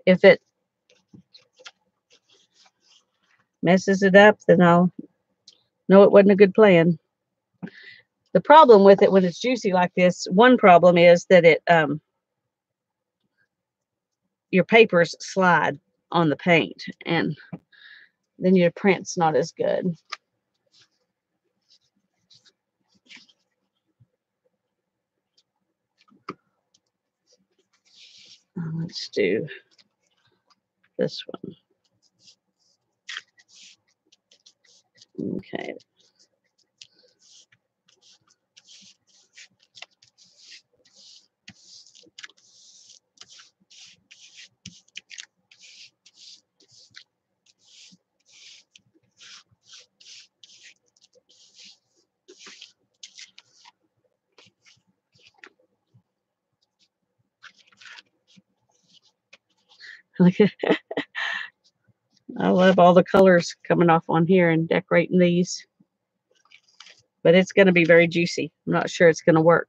if it messes it up, then I'll know it wasn't a good plan. The problem with it when it's juicy like this, one problem is that it your papers slide on the paint, and then your print's not as good. Let's do this one. Okay. I love all the colors coming off on here and decorating these. But it's going to be very juicy. I'm not sure it's going to work.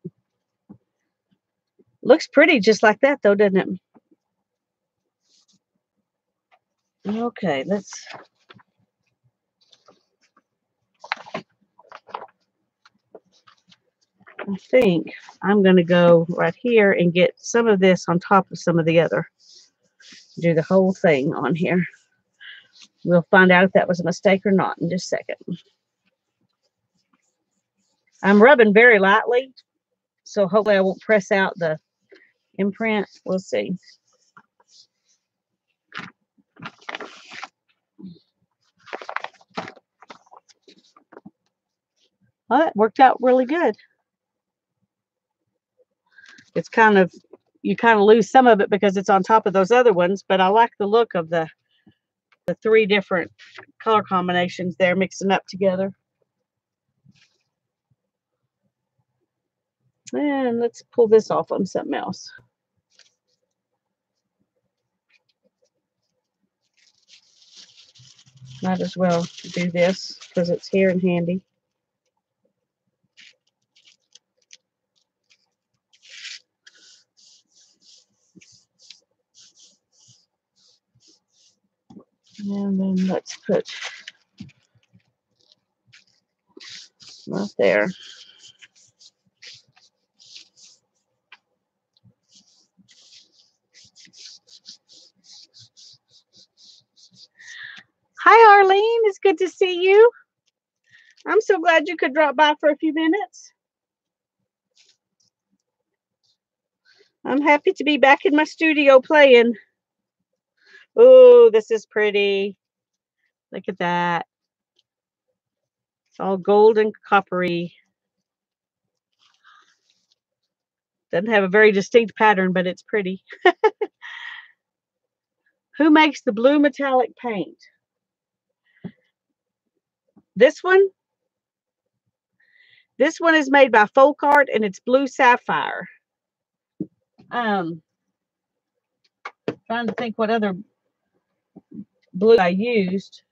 Looks pretty just like that, though, doesn't it? Okay, let's... I think I'm going to go right here and get some of this on top of some of the other. Do the whole thing on here. We'll find out if that was a mistake or not in just a second. I'm rubbing very lightly, so hopefully I won't press out the imprint. We'll see. Well, that worked out really good. It's kind of, you kind of lose some of it because it's on top of those other ones, but I like the look of the three different color combinations there mixing up together. And let's pull this off on something else. Might as well do this because it's here and handy. And then let's put right there. Hi, Arlene. It's good to see you. I'm so glad you could drop by for a few minutes. I'm happy to be back in my studio playing. Oh, this is pretty. Look at that. It's all gold and coppery. Doesn't have a very distinct pattern, but it's pretty. Who makes the blue metallic paint? This one? This one is made by Folk Art, and it's blue sapphire. Trying to think what other blue I used.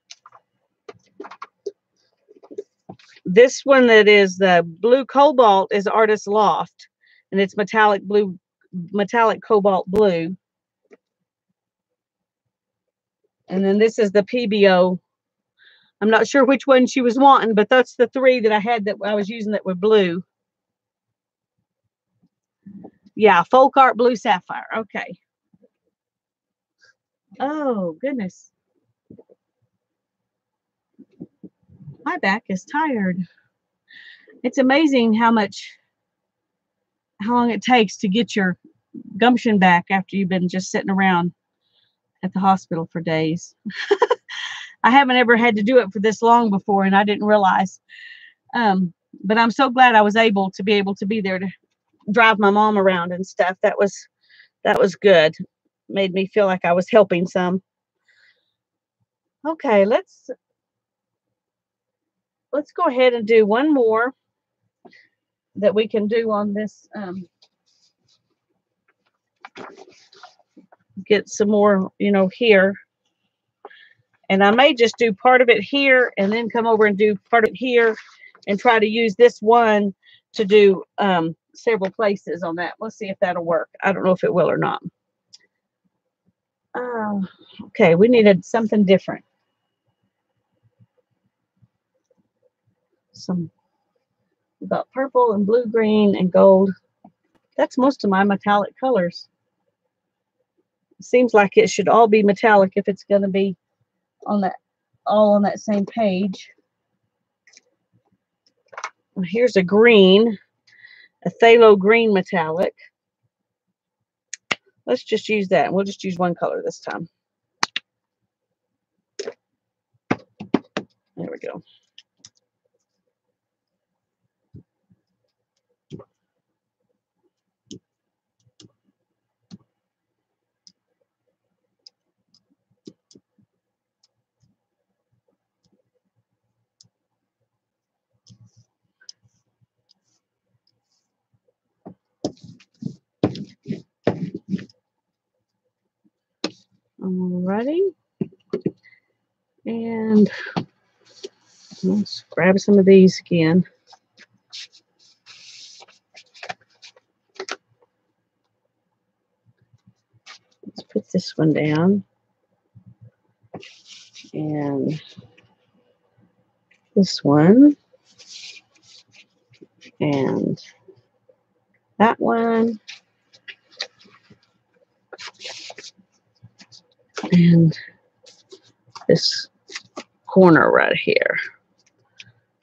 This one that is the blue cobalt is Artist Loft, and it's metallic blue, metallic cobalt blue. And then this is the PBO. I'm not sure which one she was wanting, but that's the three that I had that I was using that were blue. Yeah, Folk Art Blue Sapphire. Okay. Oh, goodness. My back is tired. It's amazing how much how long it takes to get your gumption back after you've been just sitting around at the hospital for days. I haven't ever had to do it for this long before, and I didn't realize. But I'm so glad I was able to be there to drive my mom around and stuff. That was good. Made me feel like I was helping some. Okay, let's go ahead and do one more that we can do on this. Get some more, here. And I may just do part of it here and then come over and do part of it here and try to use this one to do several places on that. Let's see if that'll work. I don't know if it will or not. Okay, we needed something different. About purple and blue, green, and gold. That's most of my metallic colors. It seems like it should all be metallic if it's going to be on that, all on that same page. Here's a green, a phthalo green metallic. Let's just use that. We'll just use one color this time. There we go. Alrighty. And let's grab some of these again. Let's put this one down. And this one. And that one. And this corner right here.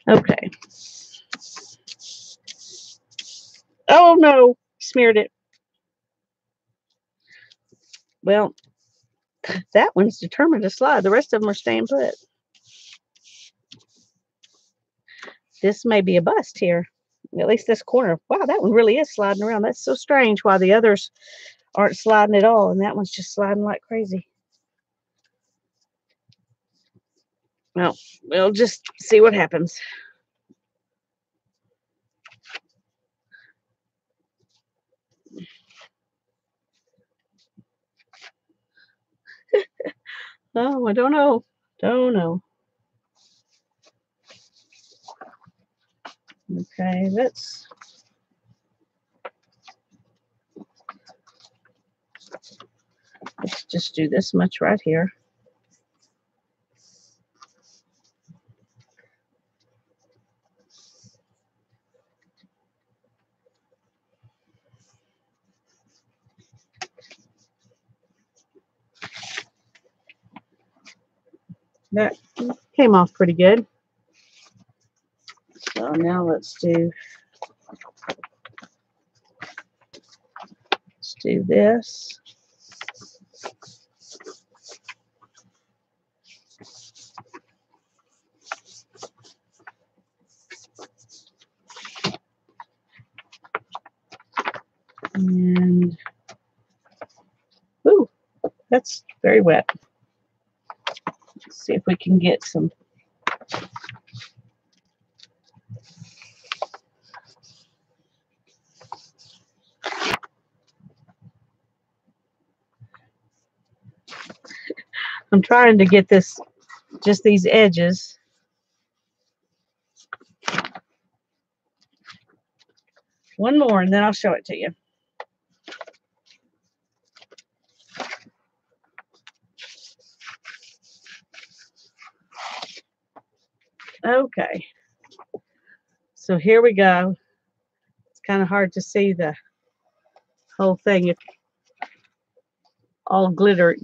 Okay. Oh no, smeared it. Well, that one's determined to slide. The rest of them are staying put. This may be a bust here. At least this corner. Wow, that one really is sliding around. That's so strange why the others aren't sliding at all. And that one's just sliding like crazy. Well, we'll just see what happens. Oh, I don't know. Don't know. Okay, let's just do this much right here. That came off pretty good. So now let's do this. And ooh, that's very wet. Let's see if we can get some. I'm trying to get this, just these edges. One more and then I'll show it to you. Okay. So here we go. It's kind of hard to see the whole thing. It's all glary.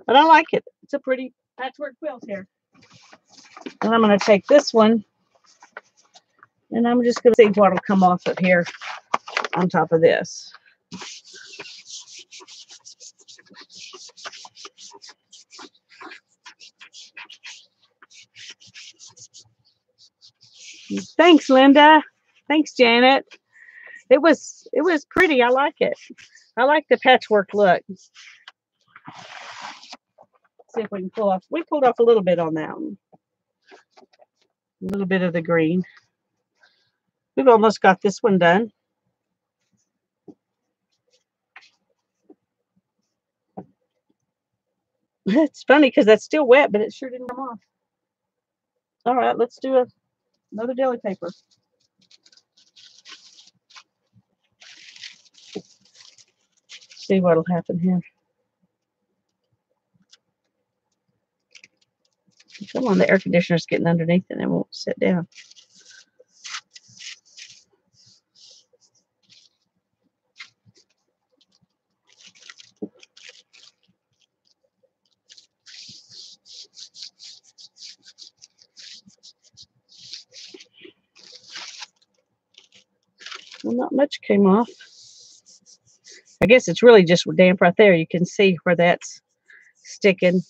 But I like it. It's a pretty patchwork quilt here. And I'm going to take this one And I'm just going to see what will come off of here on top of this. Thanks, Linda. Thanks, Janet. It was pretty. I like it. I like the patchwork look. Let's see if we can pull off. We pulled off a little bit on that one. A little bit of the green. We've almost got this one done. It's funny because that's still wet, but it sure didn't come off. All right, let's do another deli paper. See what'll happen here. Come on, the air conditioner's getting underneath it and it won't sit down. Well, not much came off. I guess it's really just damp right there. You can see where that's sticking.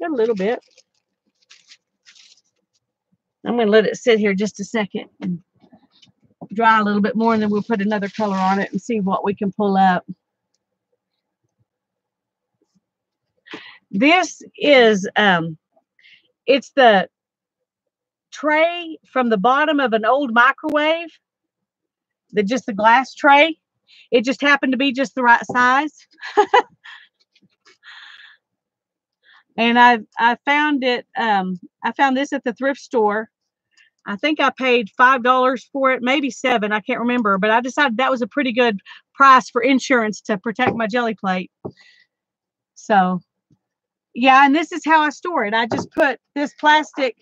Got a little bit. I'm going to let it sit here just a second and dry a little bit more, and then we'll put another color on it and see what we can pull up. This is, it's the tray from the bottom of an old microwave, just the glass tray. It just happened to be just the right size. And I found it, I found this at the thrift store. I think I paid $5 for it, maybe $7, I can't remember, but I decided that was a pretty good price for insurance to protect my jelly plate. So, yeah, and this is how I store it. I just put this plastic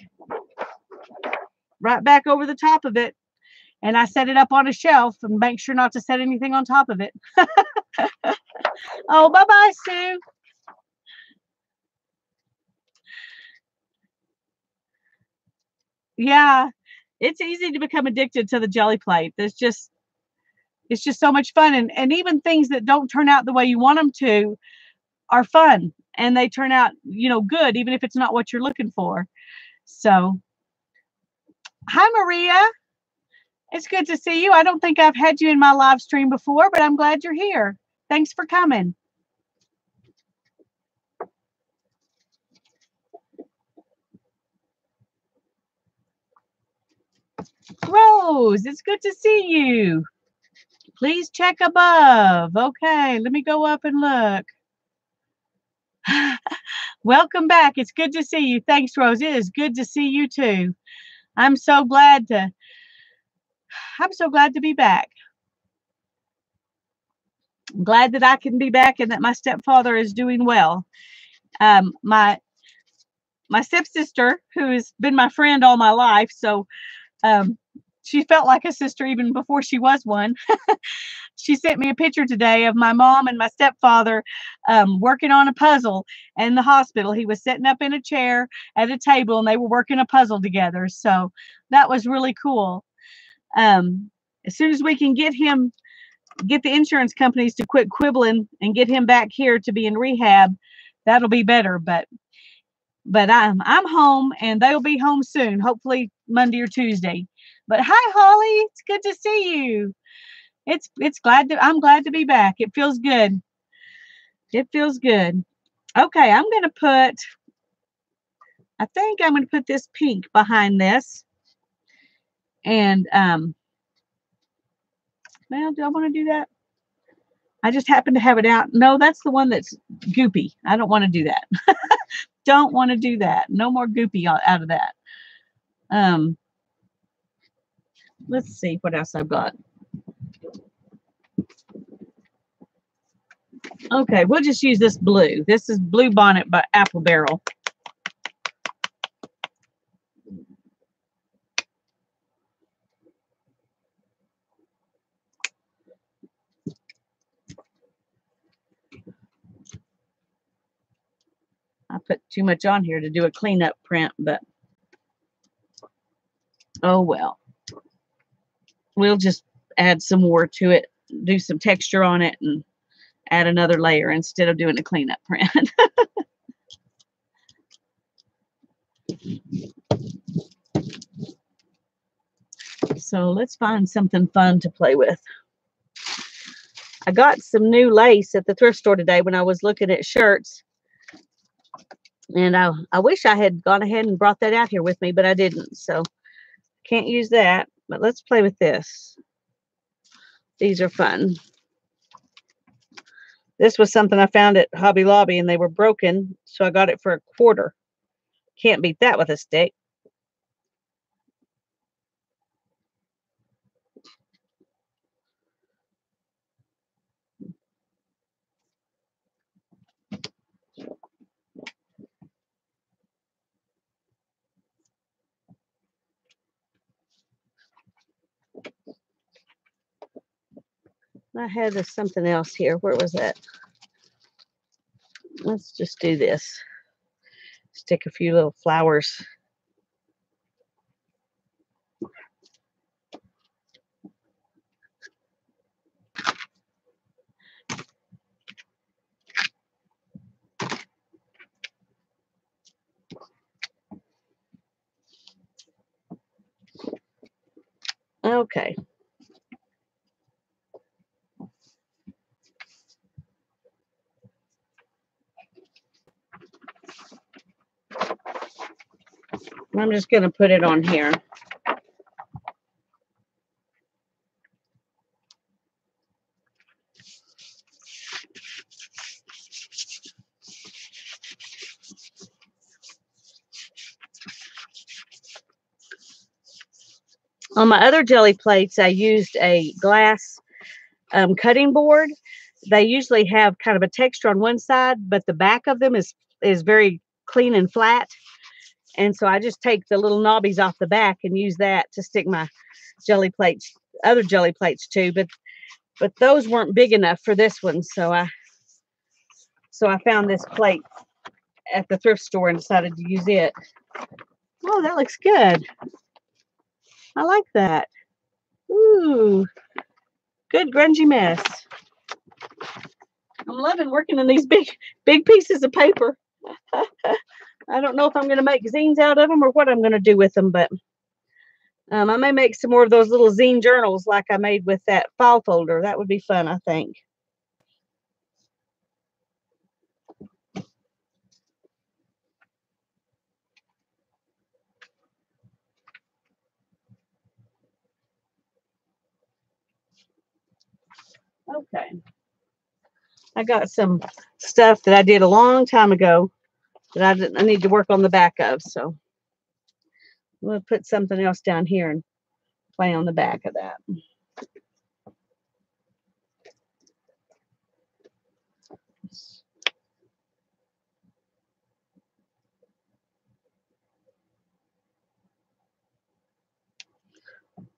right back over the top of it, and I set it up on a shelf and make sure not to set anything on top of it. Oh, bye-bye, Sue. Yeah, it's easy to become addicted to the jelly plate. It's just so much fun. And even things that don't turn out the way you want them to are fun. And they turn out, good, even if it's not what you're looking for. So, hi, Maria. It's good to see you. I don't think I've had you in my live stream before, but I'm glad you're here. Thanks for coming. Rose, it's good to see you. Please check above. Okay, let me go up and look. Welcome back. It's good to see you. Thanks, Rose. It is good to see you too. I'm so glad to be back. I'm glad that I can be back and that my stepfather is doing well. My stepsister, who has been my friend all my life, so she felt like a sister even before she was one. She sent me a picture today of my mom and my stepfather working on a puzzle in the hospital. He was sitting up in a chair at a table and they were working a puzzle together. So that was really cool. As soon as we can get the insurance companies to quit quibbling and get him back here to be in rehab, that'll be better. But I'm home and they'll be home soon, hopefully Monday or Tuesday. But hi, Holly, it's good to see you. I'm glad to be back. It feels good. It feels good. Okay, I think I'm going to put this pink behind this. And, well, do I want to do that? I just happen to have it out. No, that's the one that's goopy. I don't want to do that. Don't want to do that. No more goopy out of that. Let's see what else I've got. Okay, we'll just use this blue. This is Blue Bonnet by Apple Barrel. put too much on here to do a cleanup print, but oh well. We'll just add some more to it, do some texture on it, and add another layer instead of doing a cleanup print. So let's find something fun to play with. I got some new lace at the thrift store today when I was looking at shirts. And I wish I had gone ahead and brought that out here with me, but I didn't. So can't use that. But let's play with this. These are fun. This was something I found at Hobby Lobby, and they were broken, so I got it for $1. Can't beat that with a stick. I had something else here. Where was that? Let's just do this. Stick a few little flowers. Okay. I'm just going to put it on here. On my other jelly plates, I used a glass cutting board. They usually have kind of a texture on one side, but the back of them is very clean and flat. And so I just take the little knobbies off the back and use that to stick my jelly plates, other jelly plates too. But those weren't big enough for this one, so I found this plate at the thrift store and decided to use it. Oh, that looks good. I like that. Ooh, good grungy mess. I'm loving working on these big pieces of paper. I don't know if I'm going to make zines out of them or what I'm going to do with them, but I may make some more of those little zine journals like I made with that file folder. That would be fun, I think. Okay. I got some stuff that I did a long time ago that I need to work on the back of. So we'll put something else down here and play on the back of that.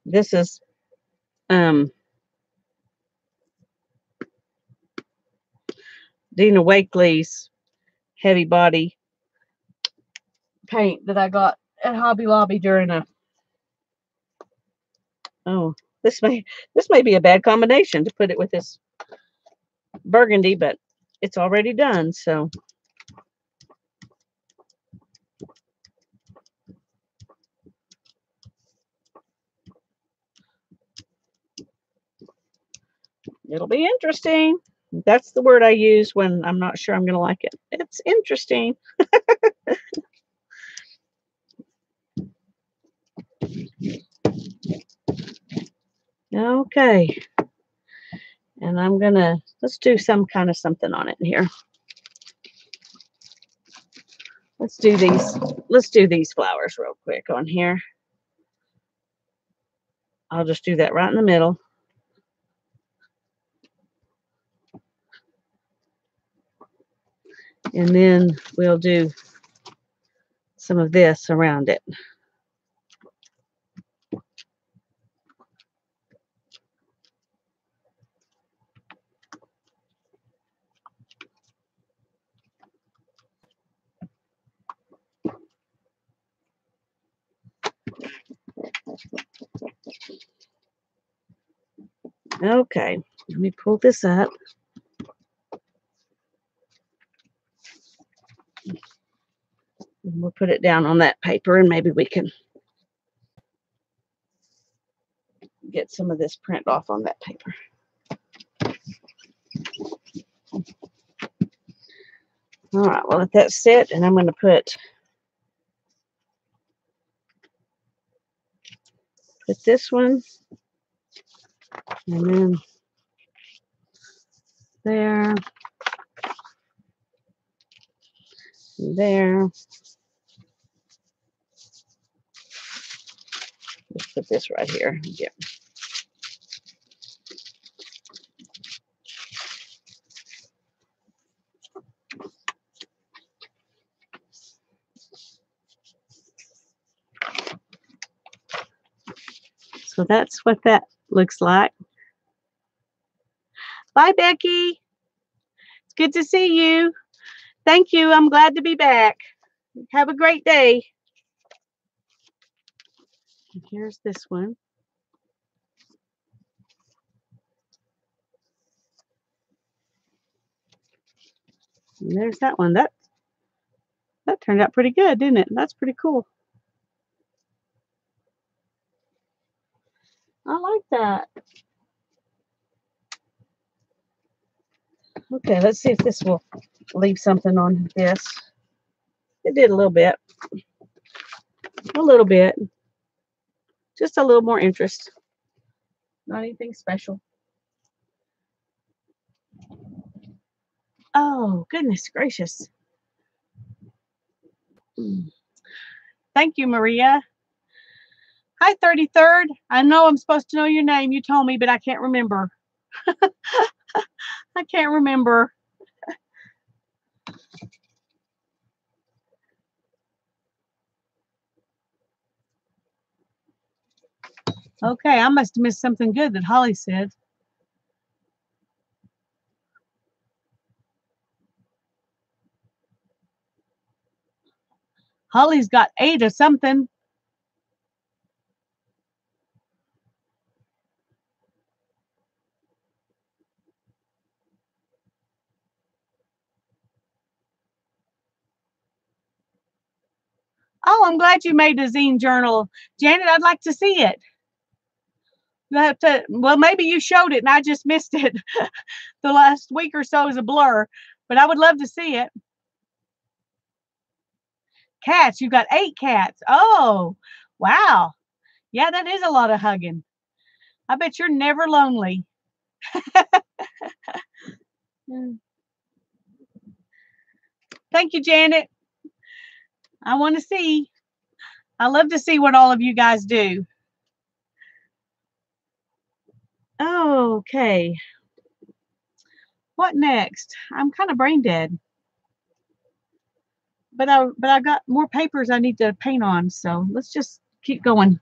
This is Dina Wakley's heavy body paint that I got at Hobby Lobby during a this may be a bad combination to put it with this burgundy, but it's already done, so it'll be interesting. That's the word I use when I'm not sure I'm going to like it. It's interesting. Okay. And I'm going to, let's do some kind of something on it here. Let's do these flowers real quick on here. I'll just do that right in the middle. And then we'll do some of this around it. Okay, let me pull this up. And we'll put it down on that paper and maybe we can get some of this print off on that paper. All right, well, let that sit, and I'm going to put this one, and then there, and there. Let's put this right here. Yeah. So that's what that looks like. Bye, Becky. It's good to see you. Thank you. I'm glad to be back. Have a great day. Here's this one. And there's that one. That turned out pretty good, didn't it? That's pretty cool. I like that. Okay, let's see if this will leave something on this. It did a little bit. A little bit. Just a little more interest. Not anything special. Oh, goodness gracious. Thank you, Maria. Hi, 33rd. I know I'm supposed to know your name. You told me, but I can't remember. I can't remember. Okay, I must have missed something good that Holly said. Holly's got 8 or something. Oh, I'm glad you made a zine journal. Janet, I'd like to see it. Well, maybe you showed it and I just missed it. The last week or so is a blur, but I would love to see it. Cats, you got 8 cats. Oh, wow. Yeah, that is a lot of hugging. I bet you're never lonely. Thank you, Janet. I want to see. I love to see what all of you guys do. Okay. What next? I'm kind of brain dead. But I got more papers I need to paint on, so let's just keep going.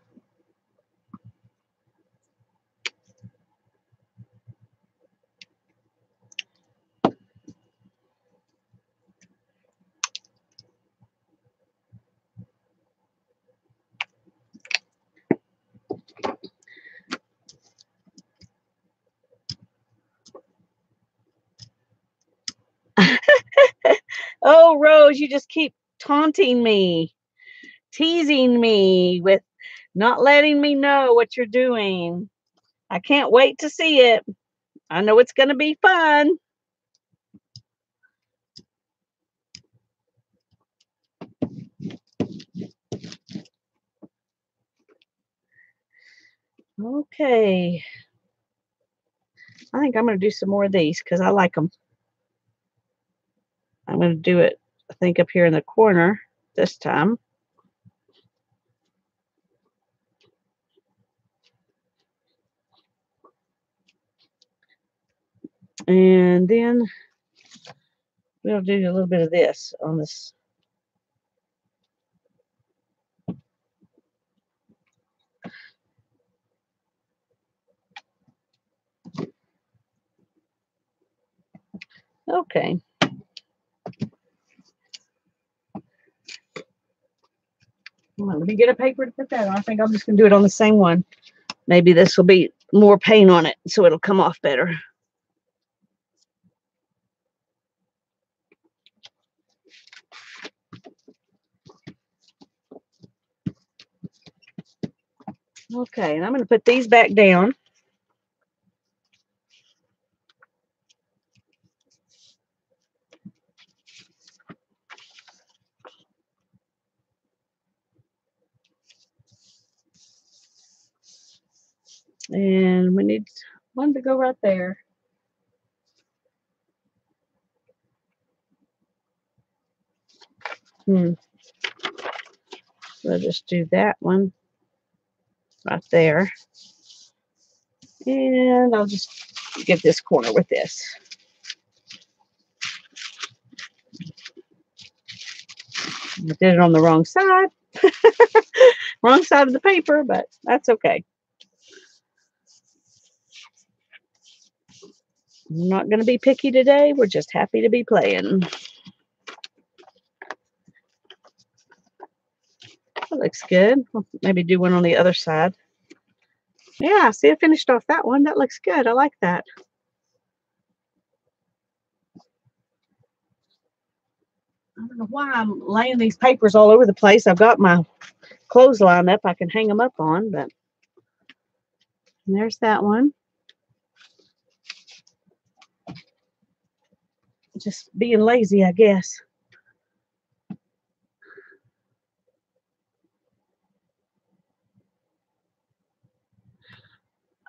Oh, Rose, you just keep taunting me, teasing me with not letting me know what you're doing. I can't wait to see it. I know it's going to be fun. Okay. I think I'm going to do some more of these because I like them. I'm going to do it, I think, up here in the corner this time. And then we'll do a little bit of this on this. Okay. Let me get a paper to put that on. I think I'm just going to do it on the same one. Maybe this will be more paint on it so it'll come off better. Okay, and I'm going to put these back down. And we need one to go right there. So I'll just do that one right there. And I'll just get this corner with this. I did it on the wrong side. Wrong side of the paper, but that's okay. I'm not going to be picky today. We're just happy to be playing. That looks good. We'll maybe do one on the other side. Yeah, see, I finished off that one. That looks good. I like that. I don't know why I'm laying these papers all over the place. I've got my clothes lined up I can hang them up on, but there's that one. Just being lazy, I guess.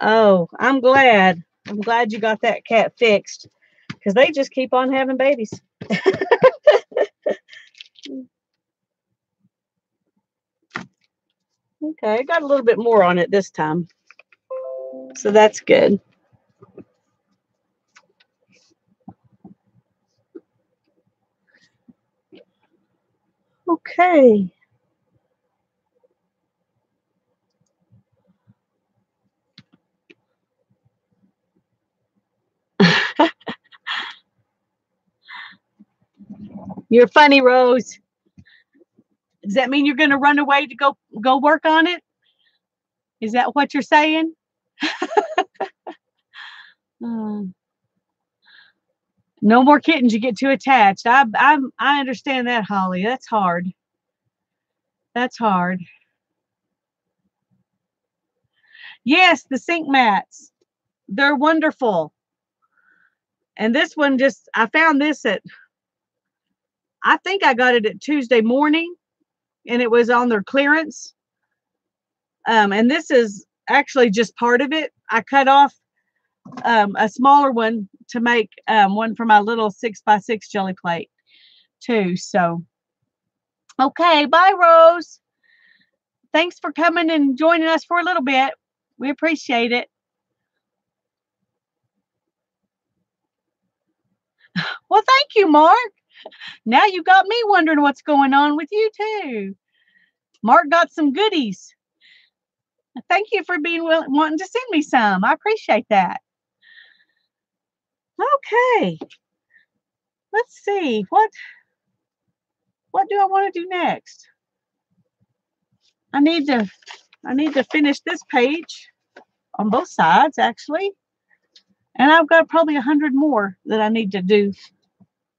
Oh, I'm glad. I'm glad you got that cat fixed because they just keep on having babies. Okay, I got a little bit more on it this time. So that's good. Okay. You're funny, Rose. Does that mean you're going to run away to go work on it? Is that what you're saying? No more kittens. You get too attached. I understand that, Holly. That's hard. That's hard. Yes, the sink mats. They're wonderful. And this one I found this I think I got it at Tuesday morning, and it was on their clearance. And this is actually just part of it. I cut off a smaller one to make one for my little 6x6 jelly plate too. So, okay, bye, Rose. Thanks for coming and joining us for a little bit. We appreciate it. Well, thank you, Mark. Now you got me wondering what's going on with you too. Mark got some goodies. Thank you for wanting to send me some. I appreciate that. Okay. Let's see. What do I want to do next? I need to finish this page on both sides, actually. And I've got probably 100 more that I need to do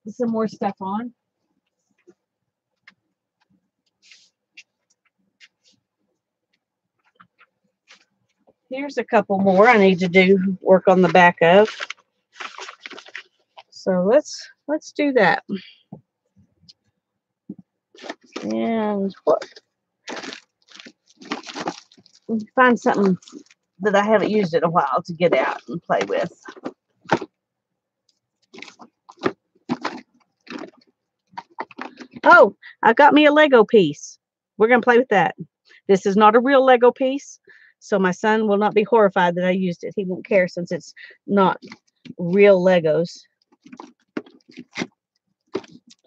some more stuff on. Here's a couple more I need to do work on the back of. So let's do that. And find something that I haven't used in a while to get out and play with. Oh, I got me a Lego piece. We're going to play with that. This is not a real Lego piece, so my son will not be horrified that I used it. He won't care since it's not real Legos.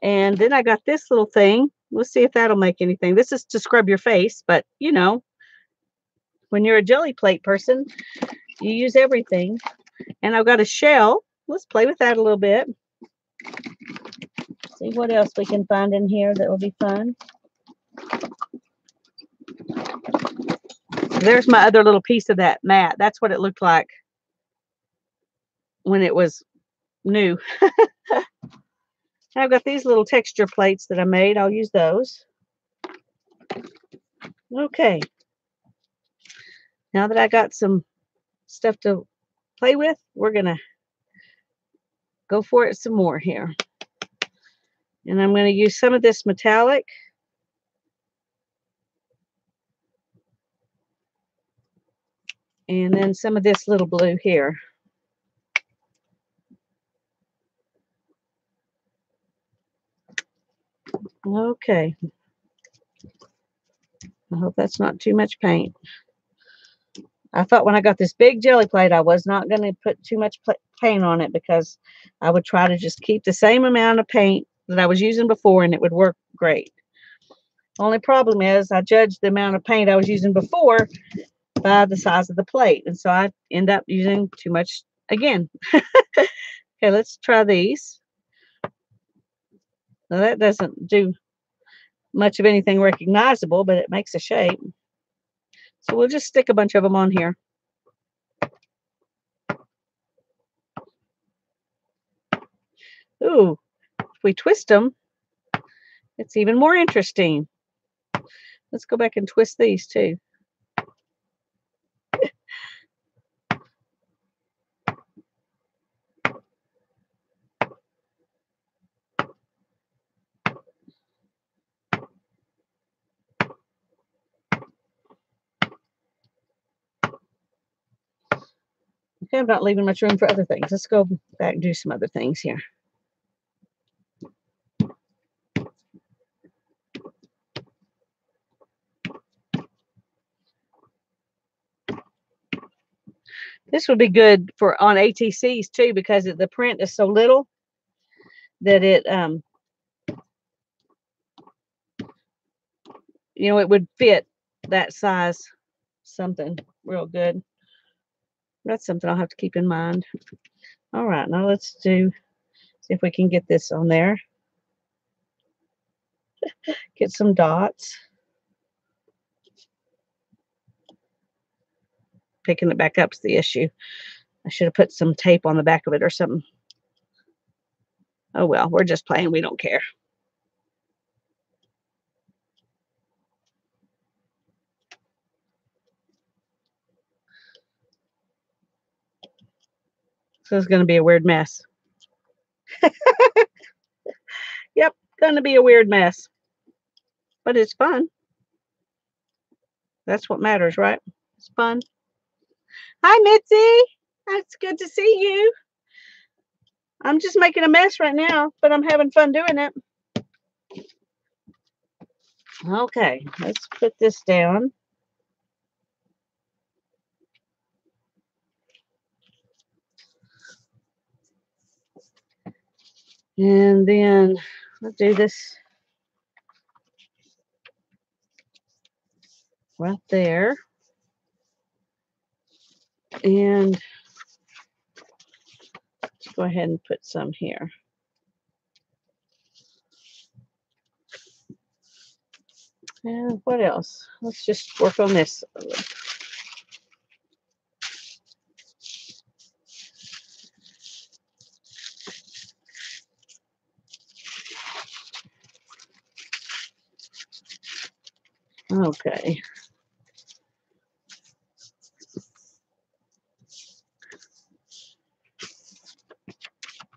And then I got this little thing. Let's see if that'll make anything. This is to scrub your face, but you know, when you're a jelly plate person, you use everything. And I've got a shell. Let's play with that a little bit. See what else we can find in here that will be fun. There's my other little piece of that mat. That's what it looked like when it was new. I've got these little texture plates that I made. I'll use those. Okay. Now that I got some stuff to play with, we're going to go for it some more here. And I'm going to use some of this metallic. And then some of this little blue here. Okay. I hope that's not too much paint. I thought when I got this big jelly plate, I was not going to put too much paint on it because I would try to just keep the same amount of paint that I was using before and it would work great. Only problem is I judged the amount of paint I was using before by the size of the plate. And so I end up using too much again. Okay, let's try these. Now that doesn't do much of anything recognizable, but it makes a shape. So we'll just stick a bunch of them on here. Ooh, if we twist them, it's even more interesting. Let's go back and twist these too. Okay, I'm not leaving much room for other things. Let's go back and do some other things here. This would be good for on ATCs too because the print is so little that it it would fit that size something real good. That's something I'll have to keep in mind. All right, now let's see if we can get this on there. Get some dots. Picking it back up is the issue. I should have put some tape on the back of it or something. Oh well, we're just playing. We don't care. So it's going to be a weird mess. Yep, going to be a weird mess. But it's fun. That's what matters, right? It's fun. Hi, Mitzi. It's good to see you. I'm just making a mess right now, but I'm having fun doing it. Okay, let's put this down. And then I'll do this right there. And let's go ahead and put some here. And what else? Let's just work on this. Okay.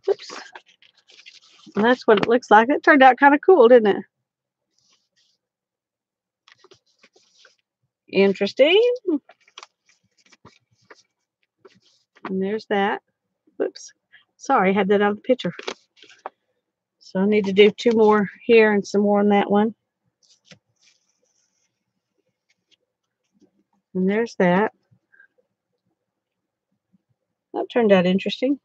Oops. Well, that's what it looks like. It turned out kind of cool, didn't it? Interesting. And there's that. Whoops. Sorry, I had that out of the picture. So I need to do 2 more here and some more on that one. And there's that. That turned out interesting.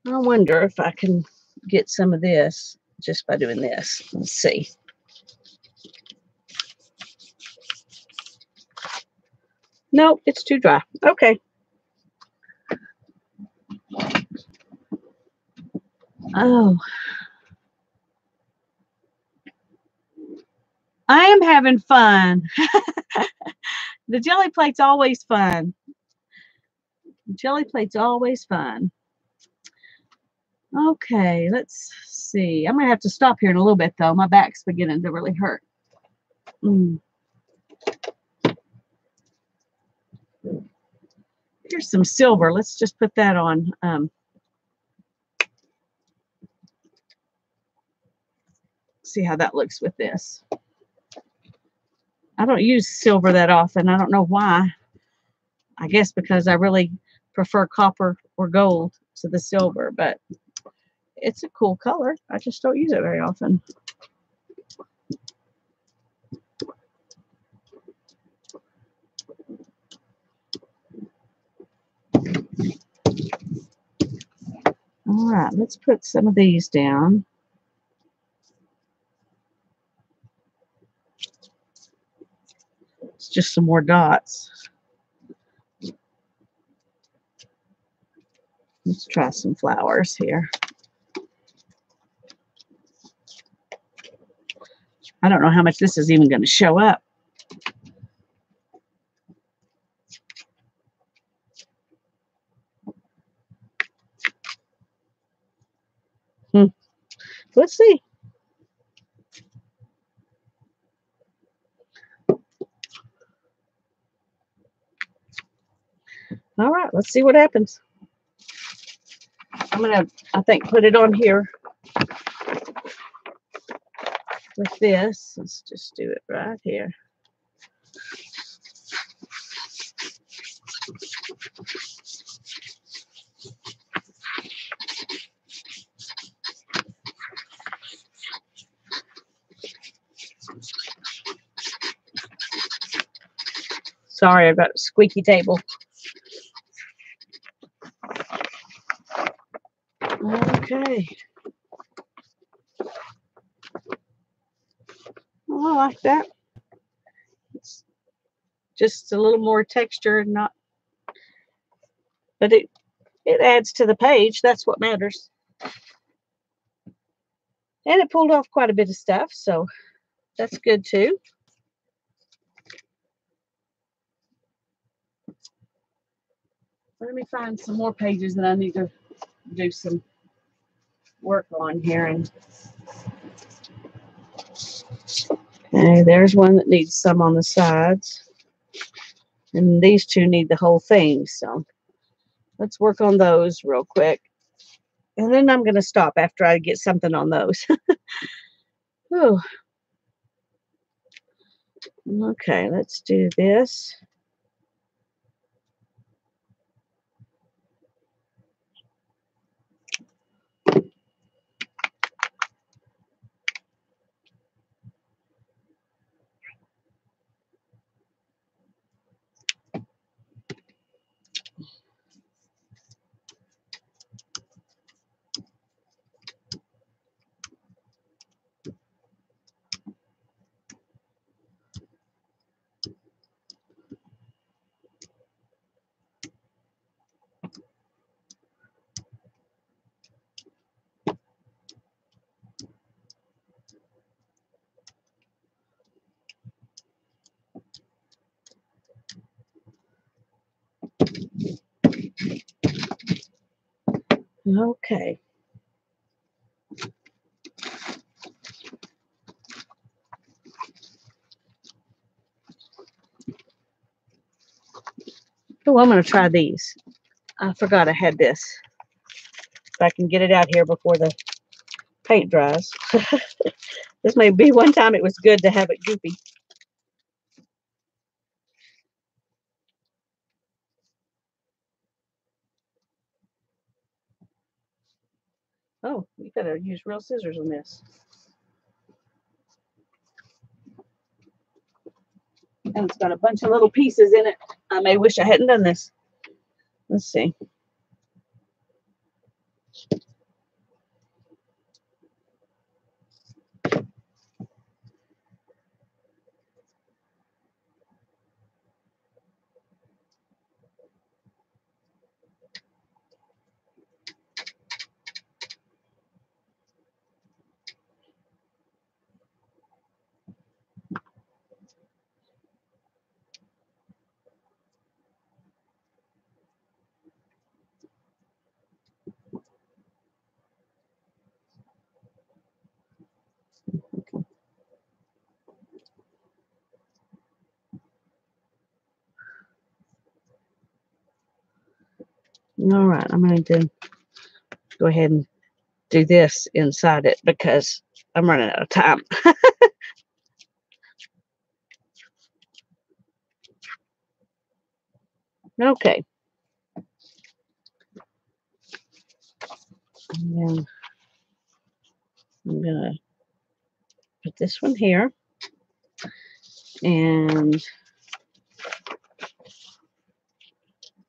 I wonder if I can get some of this just by doing this. Let's see. Nope, it's too dry. Okay. Oh. I am having fun. The jelly plate's always fun. Jelly plate's always fun. Okay, let's see. I'm going to have to stop here in a little bit, though. My back's beginning to really hurt. Here's some silver. Let's just put that on. See how that looks with this. I don't use silver that often. I don't know why. I guess because I really prefer copper or gold to the silver, but it's a cool color. I just don't use it very often. All right, let's put some of these down. It's just some more dots. Let's try some flowers here. I don't know how much this is even going to show up. Let's see. All right, let's see what happens. I'm going to, I think, put it on here with this. Let's just do it right here. Sorry, I've got a squeaky table. Okay. Oh, I like that. It's just a little more texture, not, but it adds to the page. That's what matters. And it pulled off quite a bit of stuff, so that's good too. Let me find some more pages that I need to do some work on here. And okay, there's one that needs some on the sides. And these two need the whole thing. So let's work on those real quick. And then I'm going to stop after I get something on those. Oh. Okay, let's do this. Okay. Oh, I'm going to try these. I forgot I had this. If I can get it out here before the paint dries. This may be one time it was good to have it goopy. Oh, you gotta use real scissors on this. And it's got a bunch of little pieces in it. I may wish I hadn't done this. Let's see. All right, I'm going to go ahead and do this inside it because I'm running out of time. Okay. And then I'm going to put this one here. And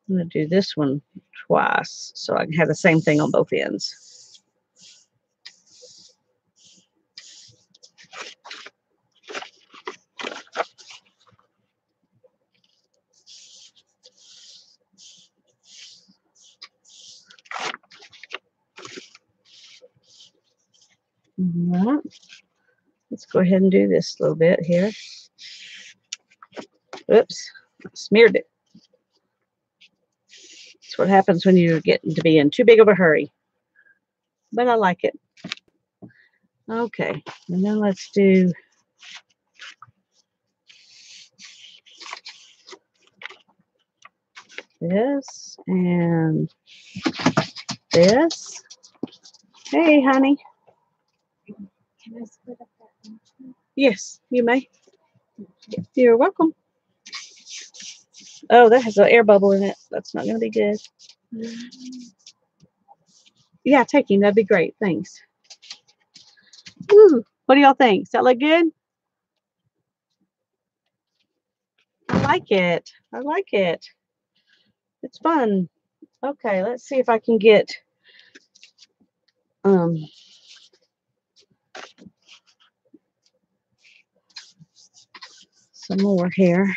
I'm going to do this one twice so I can have the same thing on both ends. All right. Let's go ahead and do this a little bit here. Oops, I smeared it. That's what happens when you're getting to be in too big of a hurry. But I like it. Okay, and then let's do this and this. Hey, honey. Can I split up that one? Yes, you may. You're welcome. Oh, that has an air bubble in it. That's not going to be good. Yeah, taking. That'd be great. Thanks. Ooh, what do y'all think? Does that look good? I like it. I like it. It's fun. Okay, let's see if I can get some more here.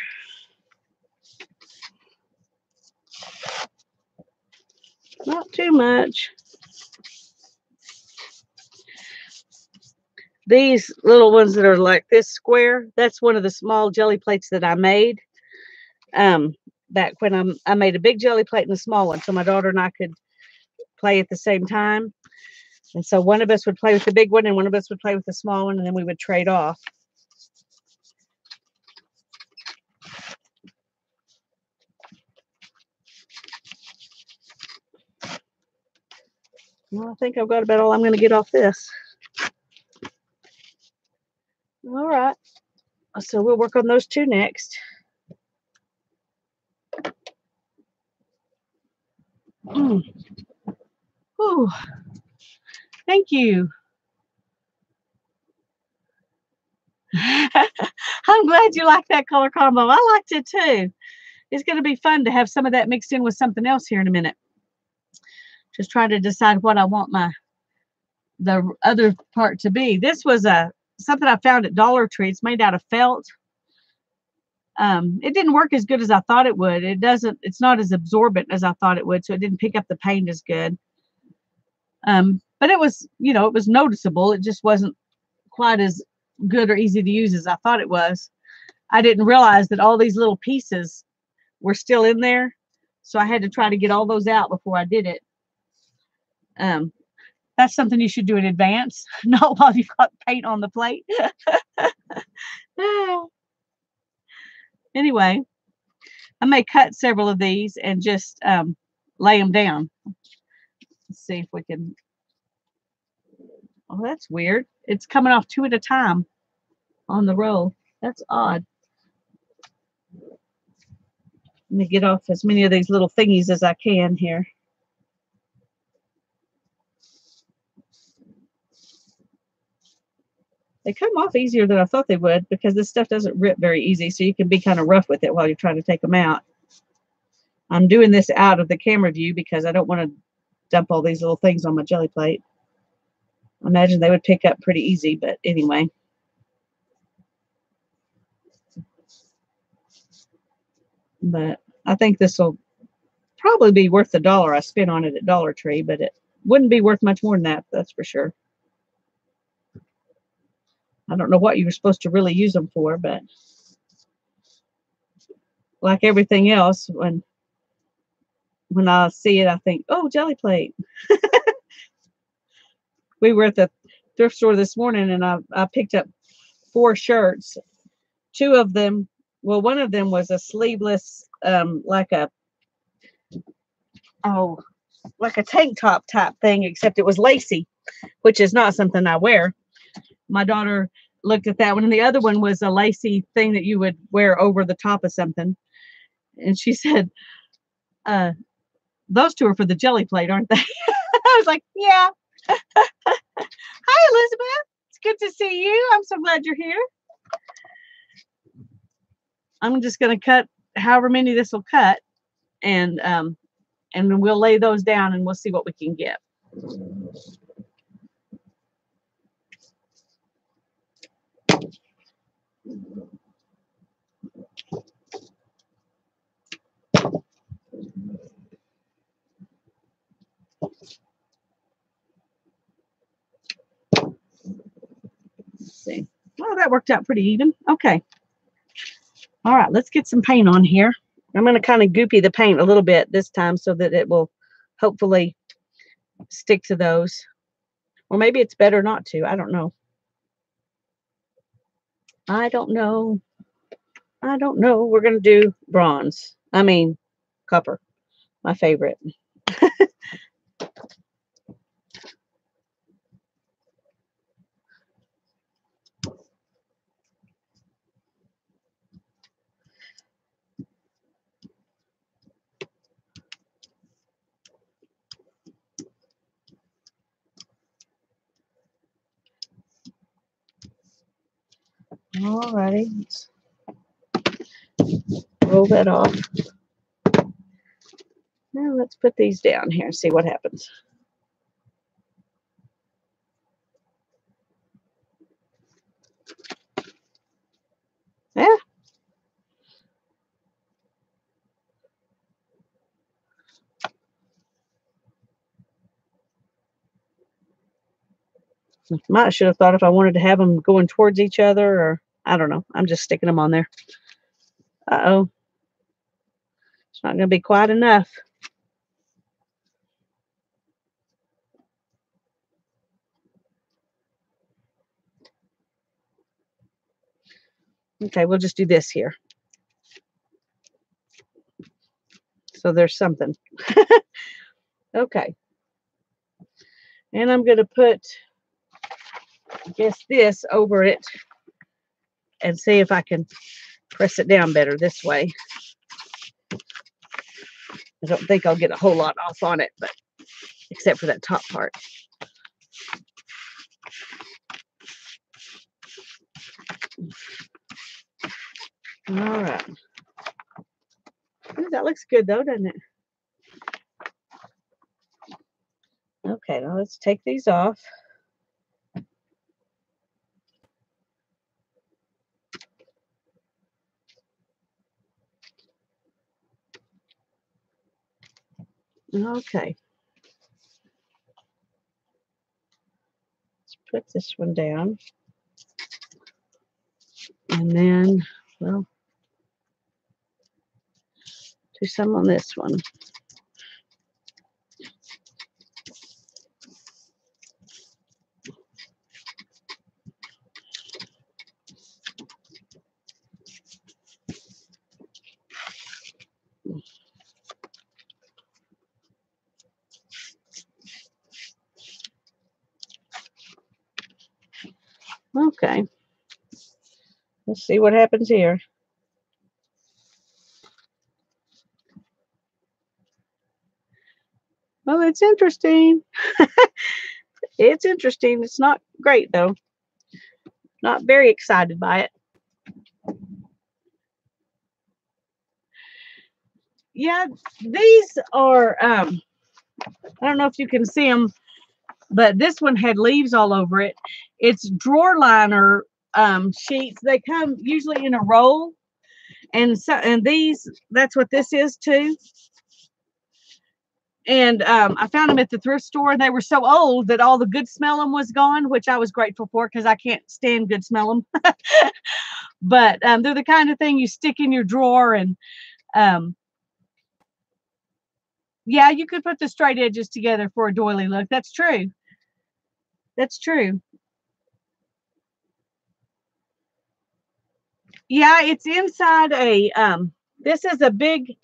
Not too much. These little ones that are like this square, that's one of the small jelly plates that I made. Back when I made a big jelly plate and a small one, so my daughter and I could play at the same time. And so one of us would play with the big one and one of us would play with the small one, and then we would trade off. Well, I think I've got about all I'm going to get off this. All right. So we'll work on those two next. Ooh. Thank you. I'm glad you like that color combo. I liked it too. It's going to be fun to have some of that mixed in with something else here in a minute. Just trying to decide what I want the other part to be. This was something I found at Dollar Tree. It's made out of felt. It didn't work as good as I thought it would. It's not as absorbent as I thought it would, so it didn't pick up the paint as good. But it was, it was noticeable. It just wasn't quite as good or easy to use as I thought it was. I didn't realize that all these little pieces were still in there, so I had to try to get all those out before I did it. That's something you should do in advance, not while you've got paint on the plate. Anyway, I may cut several of these and just lay them down. Let's see if we can. Oh, that's weird. It's coming off two at a time on the roll. That's odd. Let me get off as many of these little thingies as I can here. They come off easier than I thought they would because this stuff doesn't rip very easy, so you can be kind of rough with it while you're trying to take them out. I'm doing this out of the camera view because I don't want to dump all these little things on my jelly plate. I imagine they would pick up pretty easy, but anyway. But I think this will probably be worth the $1 I spent on it at Dollar Tree, but it wouldn't be worth much more than that, that's for sure. I don't know what you were supposed to really use them for, but like everything else, when I see it, I think, oh, jelly plate. We were at the thrift store this morning, and I picked up 4 shirts. 2 of them, well, one of them was a sleeveless, like a oh, like a tank top type thing, except it was lacy, which is not something I wear. My daughter looked at that one, and the other one was a lacy thing that you would wear over the top of something. And she said, those two are for the jelly plate, aren't they? I was like, yeah. Hi, Elizabeth. It's good to see you. I'm so glad you're here. I'm just going to cut however many this will cut, and then we'll lay those down and we'll see what we can get. Let's see. Well, that worked out pretty even. Okay. All right, let's get some paint on here. I'm going to kind of goopy the paint a little bit this time so that it will hopefully stick to those. Or maybe it's better not to. I don't know. I don't know. I don't know. We're going to do bronze. I mean, copper. My favorite. Alrighty, let's roll that off. Now let's put these down here and see what happens. Yeah. Might should have thought if I wanted to have them going towards each other, or I don't know. I'm just sticking them on there. Uh-oh. It's not going to be quite enough. Okay, we'll just do this here. So there's something. Okay. And I'm going to put, I guess, this over it and see if I can press it down better this way. I don't think I'll get a whole lot off on it, but except for that top part. All right. Ooh, that looks good though, doesn't it? Okay, now let's take these off. Okay. Let's put this one down. And then, well, do some on this one. Okay. Let's see what happens here. Well, it's interesting. It's interesting. It's not great, though. Not very excited by it. Yeah, these are, I don't know if you can see them, but this one had leaves all over it. It's drawer liner sheets. They come usually in a roll. And these, that's what this is too. And I found them at the thrift store. They were so old that all the good smell them was gone, which I was grateful for because I can't stand good smell them. But they're the kind of thing you stick in your drawer. And yeah, you could put the straight edges together for a doily look. That's true. That's true. Yeah, it's inside a, this is a big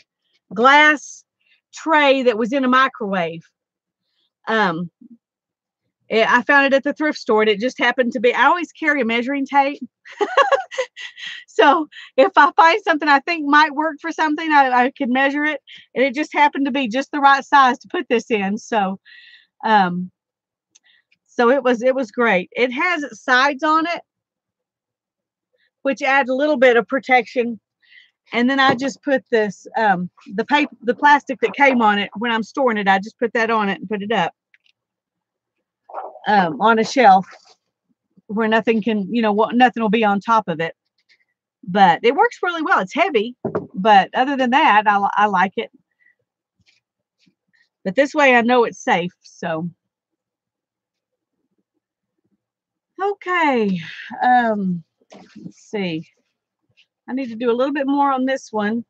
glass tray that was in a microwave. I found it at the thrift store, and it just happened to be. I always carry a measuring tape. So if I find something I think might work for something, I can measure it. And it just happened to be just the right size to put this in. So it was great. It has sides on it, which adds a little bit of protection. And then I just put this the plastic that came on it when I'm storing it. I just put that on it and put it up on a shelf where nothing can, nothing will be on top of it. But it works really well. It's heavy, but other than that, I like it. But this way I know it's safe. So, okay. Let's see. I need to do a little bit more on this one.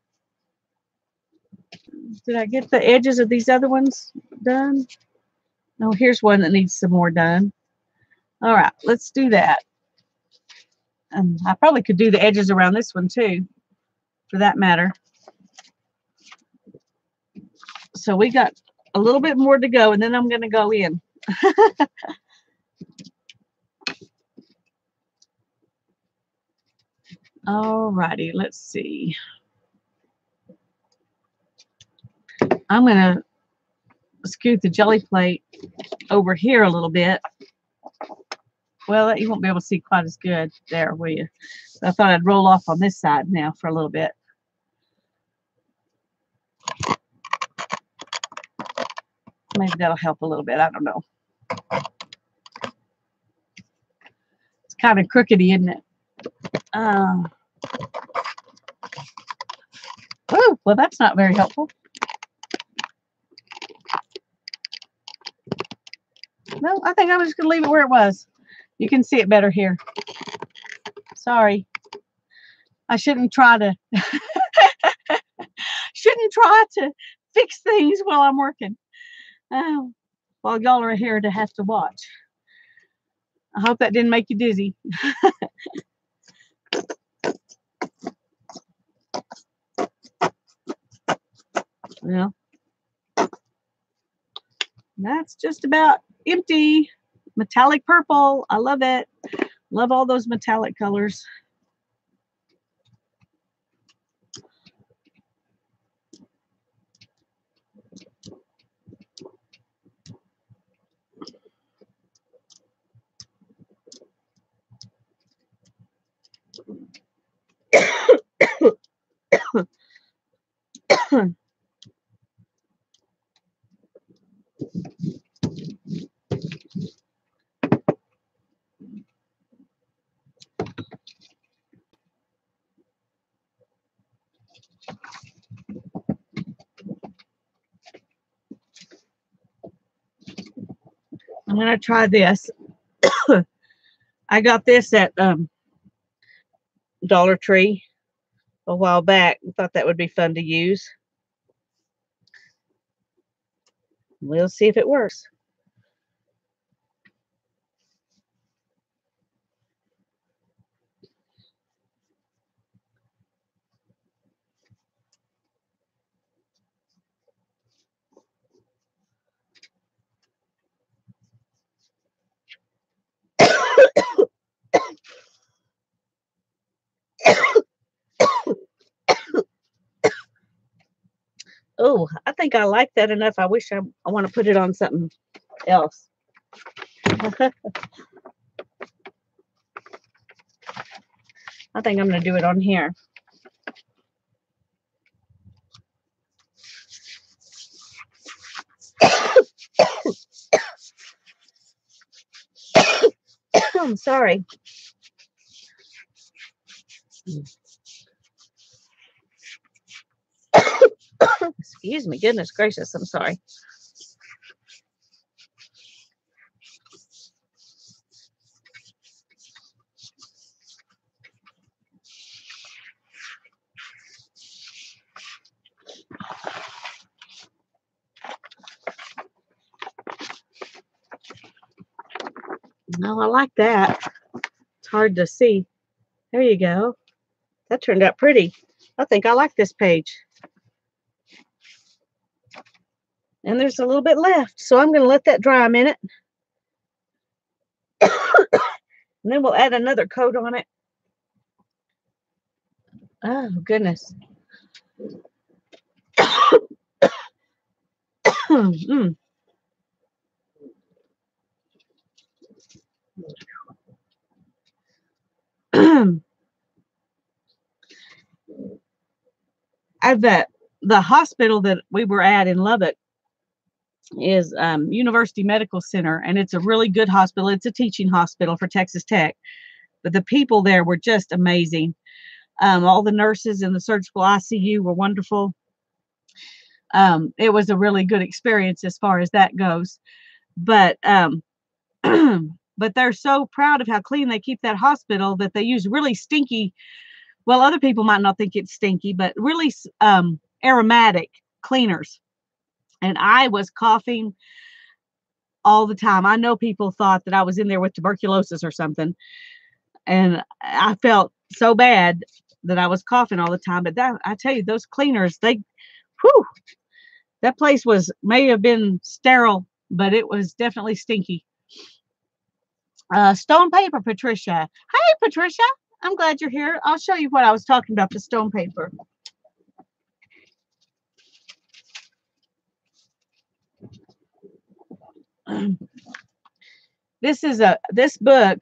Did I get the edges of these other ones done? No, here's one that needs some more done. All right, let's do that. And I probably could do the edges around this one too, for that matter. So we got a little bit more to go, and then I'm going to go in. All righty, let's see. I'm going to scoot the jelly plate over here a little bit. Well, you won't be able to see quite as good there, will you? So I thought I'd roll off on this side now for a little bit. Maybe that'll help a little bit. I don't know. It's kind of crookedy, isn't it? Oh, well, that's not very helpful. No, I think I'm just going to leave it where it was. You can see it better here. Sorry. I shouldn't try to fix things while I'm working. While y'all are here to have to watch. I hope that didn't make you dizzy. Well, that's just about empty. Metallic purple. I love it. Love all those metallic colors. I'm going to try this. I got this at Dollar Tree a while back. I thought that would be fun to use. We'll see if it works. Oh, I think I like that enough. I wish I want to put it on something else. I think I'm going to do it on here. I'm sorry. Excuse me. Goodness gracious. I'm sorry. No, I like that. It's hard to see. There you go. That turned out pretty. I think I like this page. And there's a little bit left. So I'm going to let that dry a minute. And then we'll add another coat on it. Oh, goodness. Mm. At the hospital that we were at in Lubbock is University Medical Center, and it's a really good hospital. It's a teaching hospital for Texas Tech, but the people there were just amazing. All the nurses in the surgical ICU were wonderful. It was a really good experience as far as that goes. But but they're so proud of how clean they keep that hospital that they use really stinky. Well, other people might not think it's stinky, but really aromatic cleaners. And I was coughing all the time. I know people thought that I was in there with tuberculosis or something. And I felt so bad that I was coughing all the time. But that, I tell you, those cleaners, whew, that place may have been sterile, but it was definitely stinky. Stone paper, Patricia. Hi, Patricia. I'm glad you're here. I'll show you what I was talking about, the stone paper. This book,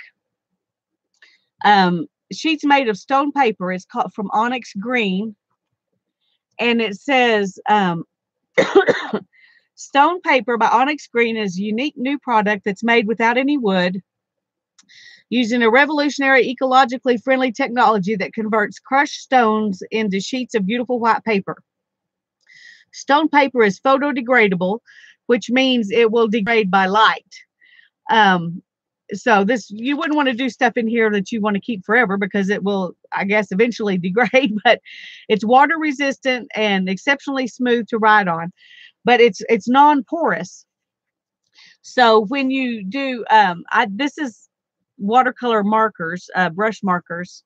sheets made of stone paper. It's called From Onyx Green, and it says stone paper by Onyx Green is a unique new product that's made without any wood, using a revolutionary ecologically friendly technology that converts crushed stones into sheets of beautiful white paper. Stone paper is photodegradable, which means it will degrade by light. So you wouldn't want to do stuff in here that you want to keep forever because it will, I guess, eventually degrade, but it's water resistant and exceptionally smooth to write on, but it's non-porous. So when you do, this is watercolor markers, brush markers.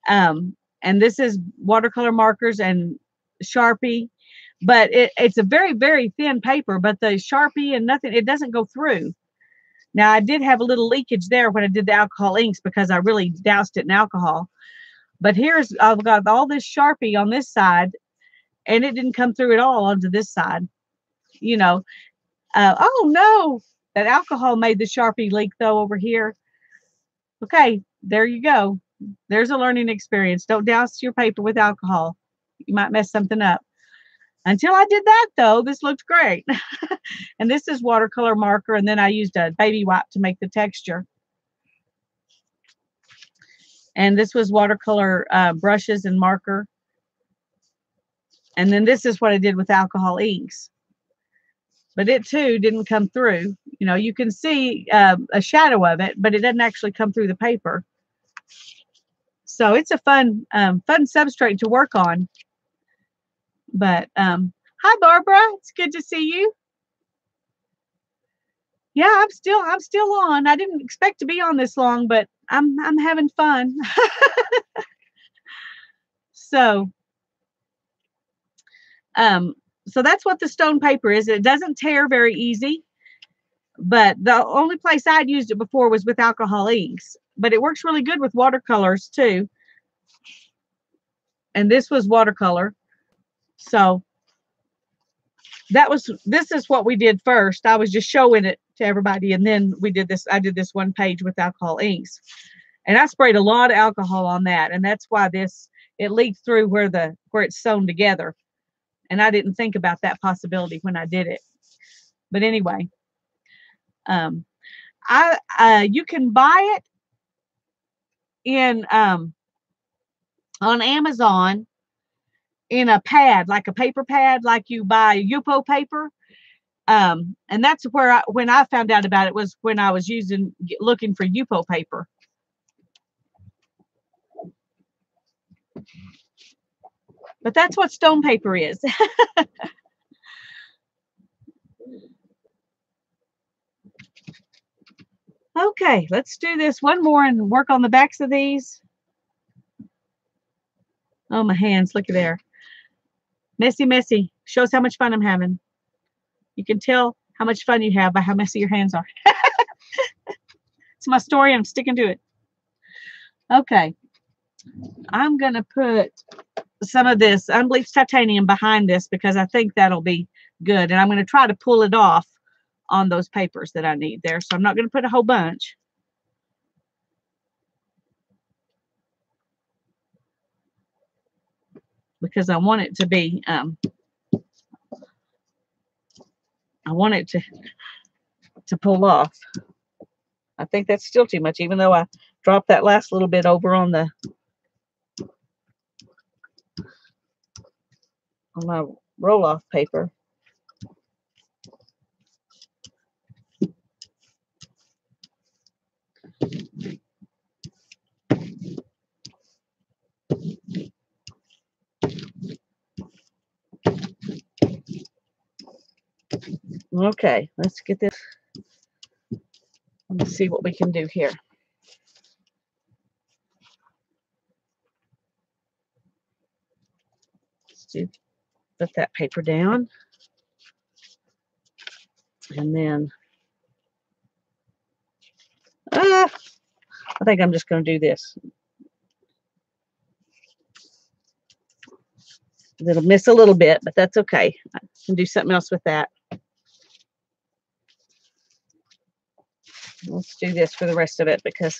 And this is watercolor markers and Sharpie, but it's a very, very thin paper, but the Sharpie and nothing, it doesn't go through. Now, I did have a little leakage there when I did the alcohol inks because I really doused it in alcohol. But I've got all this Sharpie on this side, and it didn't come through at all onto this side. You know, oh no, that alcohol made the Sharpie leak though over here. Okay, there you go. There's a learning experience. Don't douse your paper with alcohol. You might mess something up. Until I did that, though, this looked great. And this is watercolor marker, and then I used a baby wipe to make the texture. And this was watercolor brushes and marker. And then this is what I did with alcohol inks. But it, too, didn't come through. You know, you can see a shadow of it, but it doesn't actually come through the paper. So it's a fun substrate to work on. But hi, Barbara. It's good to see you. Yeah, I'm still on. I didn't expect to be on this long, but I'm having fun. So that's what the stone paper is. It doesn't tear very easy, but the only place I'd used it before was with alcohol inks, but it works really good with watercolors too. And this was watercolor. So this is what we did first. I was just showing it to everybody, and then we did this. I did this one page with alcohol inks, and I sprayed a lot of alcohol on that, and that's why it leaked through where it's sewn together. And I didn't think about that possibility when I did it. But anyway, you can buy it in on Amazon in a pad, like a paper pad, like you buy Yupo paper. And that's where when I found out about it was when I was looking for Yupo paper. But that's what stone paper is. Okay, let's do this one more and work on the backs of these. Oh, my hands, look at there. Messy, messy. Shows how much fun I'm having. You can tell how much fun you have by how messy your hands are. It's my story. I'm sticking to it. Okay. I'm going to put some of this unbleached titanium behind this because I think that'll be good. And I'm going to try to pull it off on those papers that I need there. So I'm not going to put a whole bunch. Because I want it to be, I want it to pull off. I think that's still too much, even though I dropped that last little bit over on my roll-off paper. Okay, let's get this. Let's see what we can do here. Put that paper down. And then, I think I'm just going to do this. It'll miss a little bit, but that's okay. I can do something else with that. Let's do this for the rest of it because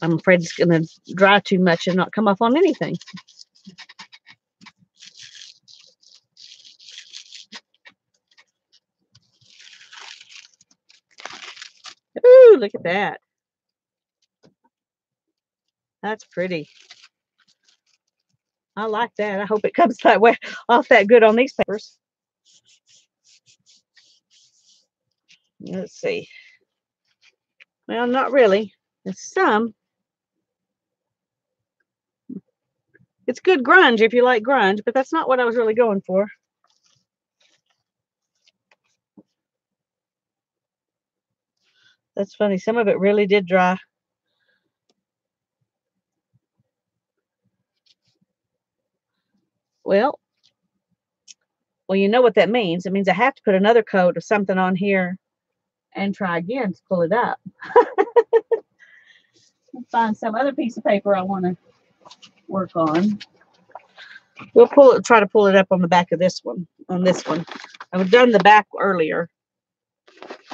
I'm afraid it's going to dry too much and not come off on anything. Ooh, look at that. That's pretty. I like that. I hope it comes that way off that good on these papers. Let's see. Well, not really. There's some. It's good grunge if you like grunge, but that's not what I was really going for. That's funny. Some of it really did dry. Well, you know what that means. It means I have to put another coat of something on here and try again to pull it up. Find some other piece of paper I want to work on. We'll try to pull it up on the back of this one, on this one. I've done the back earlier.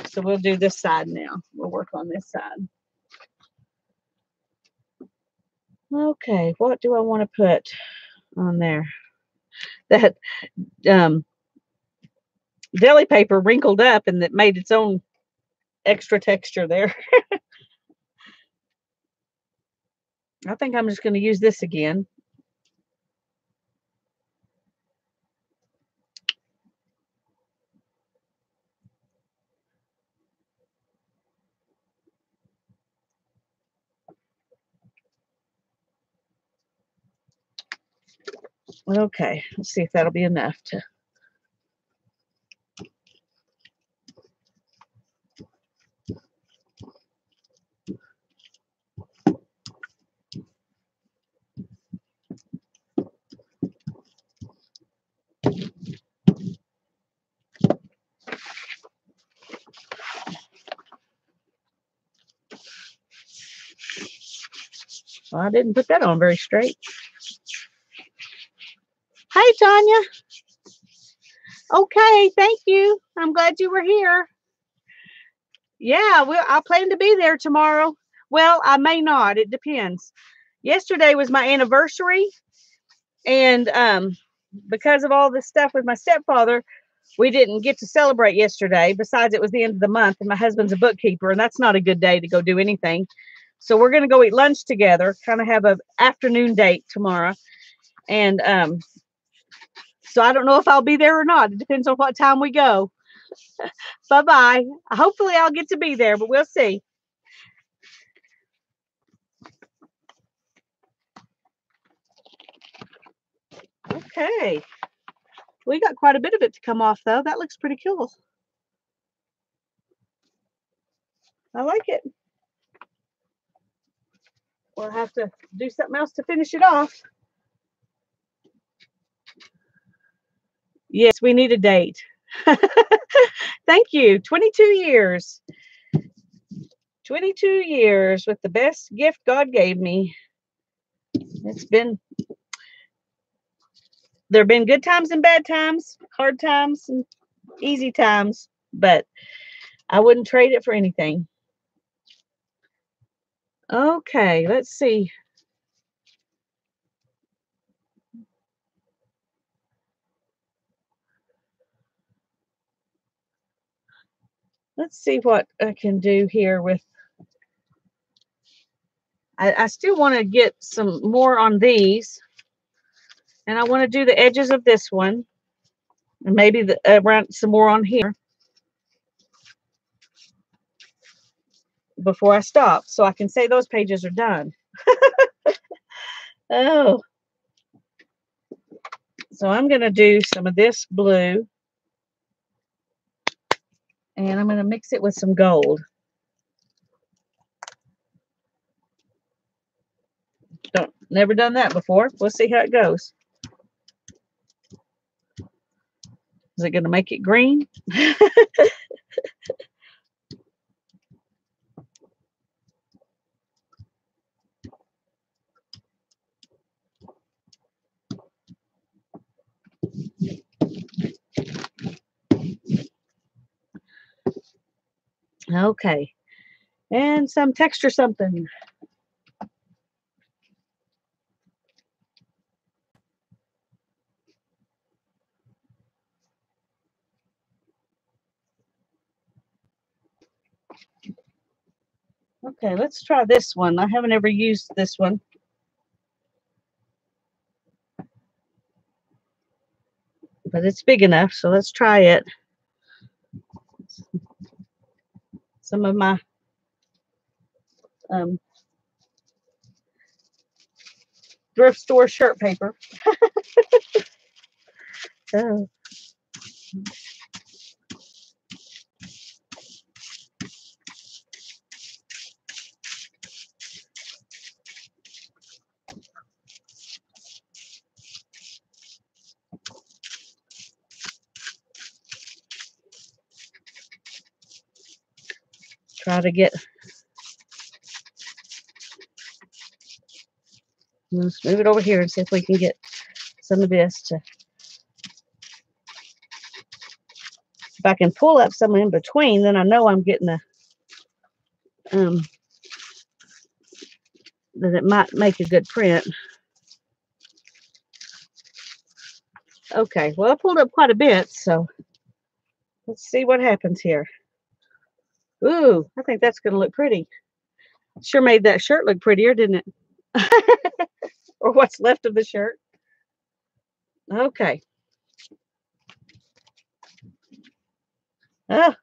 So we'll do this side now. We'll work on this side. Okay, what do I want to put on there? That deli paper wrinkled up and that made its own extra texture there. I think I'm just going to use this again. Okay, let's see if that'll be enough to. Well, I didn't put that on very straight. Hi, Tanya. Okay, thank you. I'm glad you were here. Yeah, I plan to be there tomorrow. Well, I may not. It depends. Yesterday was my anniversary, and because of all this stuff with my stepfather, we didn't get to celebrate yesterday. Besides, it was the end of the month, and my husband's a bookkeeper, and that's not a good day to go do anything. So we're going to go eat lunch together, kind of have an afternoon date tomorrow. And so I don't know if I'll be there or not. It depends on what time we go. Bye-bye. Hopefully I'll get to be there, but we'll see. Okay. We got quite a bit of it to come off, though. That looks pretty cool. I like it. We'll have to do something else to finish it off. Yes, we need a date. Thank you. 22 years. 22 years with the best gift God gave me. There have been good times and bad times, hard times and easy times, but I wouldn't trade it for anything. Okay, let's see. Let's see what I can do here with. I still want to get some more on these, and I want to do the edges of this one, and maybe around some more on here before I stop, so I can say those pages are done. Oh, so I'm going to do some of this blue, and I'm going to mix it with some gold. Never done that before. We'll see how it goes. Is it going to make it green? Okay. And some texture something. Okay, let's try this one. I haven't ever used this one. But it's big enough, so let's try it. Some of my thrift store shirt paper. Oh. Try to get. Let's move it over here and see if we can get some of this to. If I can pull up some in between, then I know I'm getting a. That it might make a good print. Okay, well, I pulled up quite a bit, so let's see what happens here. Ooh, I think that's going to look pretty. Sure made that shirt look prettier, didn't it? Or what's left of the shirt. Okay. Oh,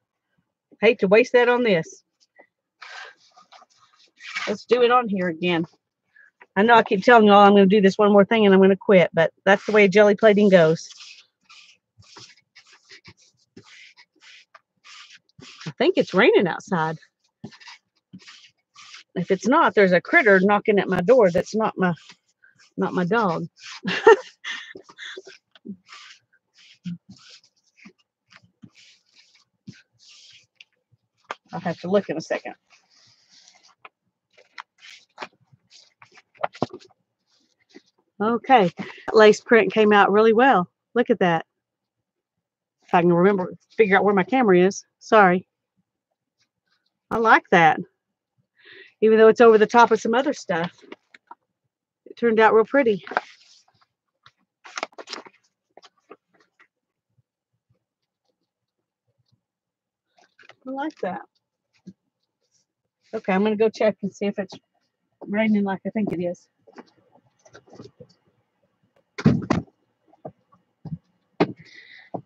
hate to waste that on this. Let's do it on here again. I know I keep telling y'all I'm going to do this one more thing and I'm going to quit, but that's the way jelly plating goes. I think it's raining outside. If it's not, there's a critter knocking at my door. That's not my dog. I'll have to look in a second. Okay, lace print came out really well. Look at that. If I can figure out where my camera is. Sorry. I like that. Even though it's over the top of some other stuff. It turned out real pretty. I like that. Okay, I'm going to go check and see if it's raining like I think it is.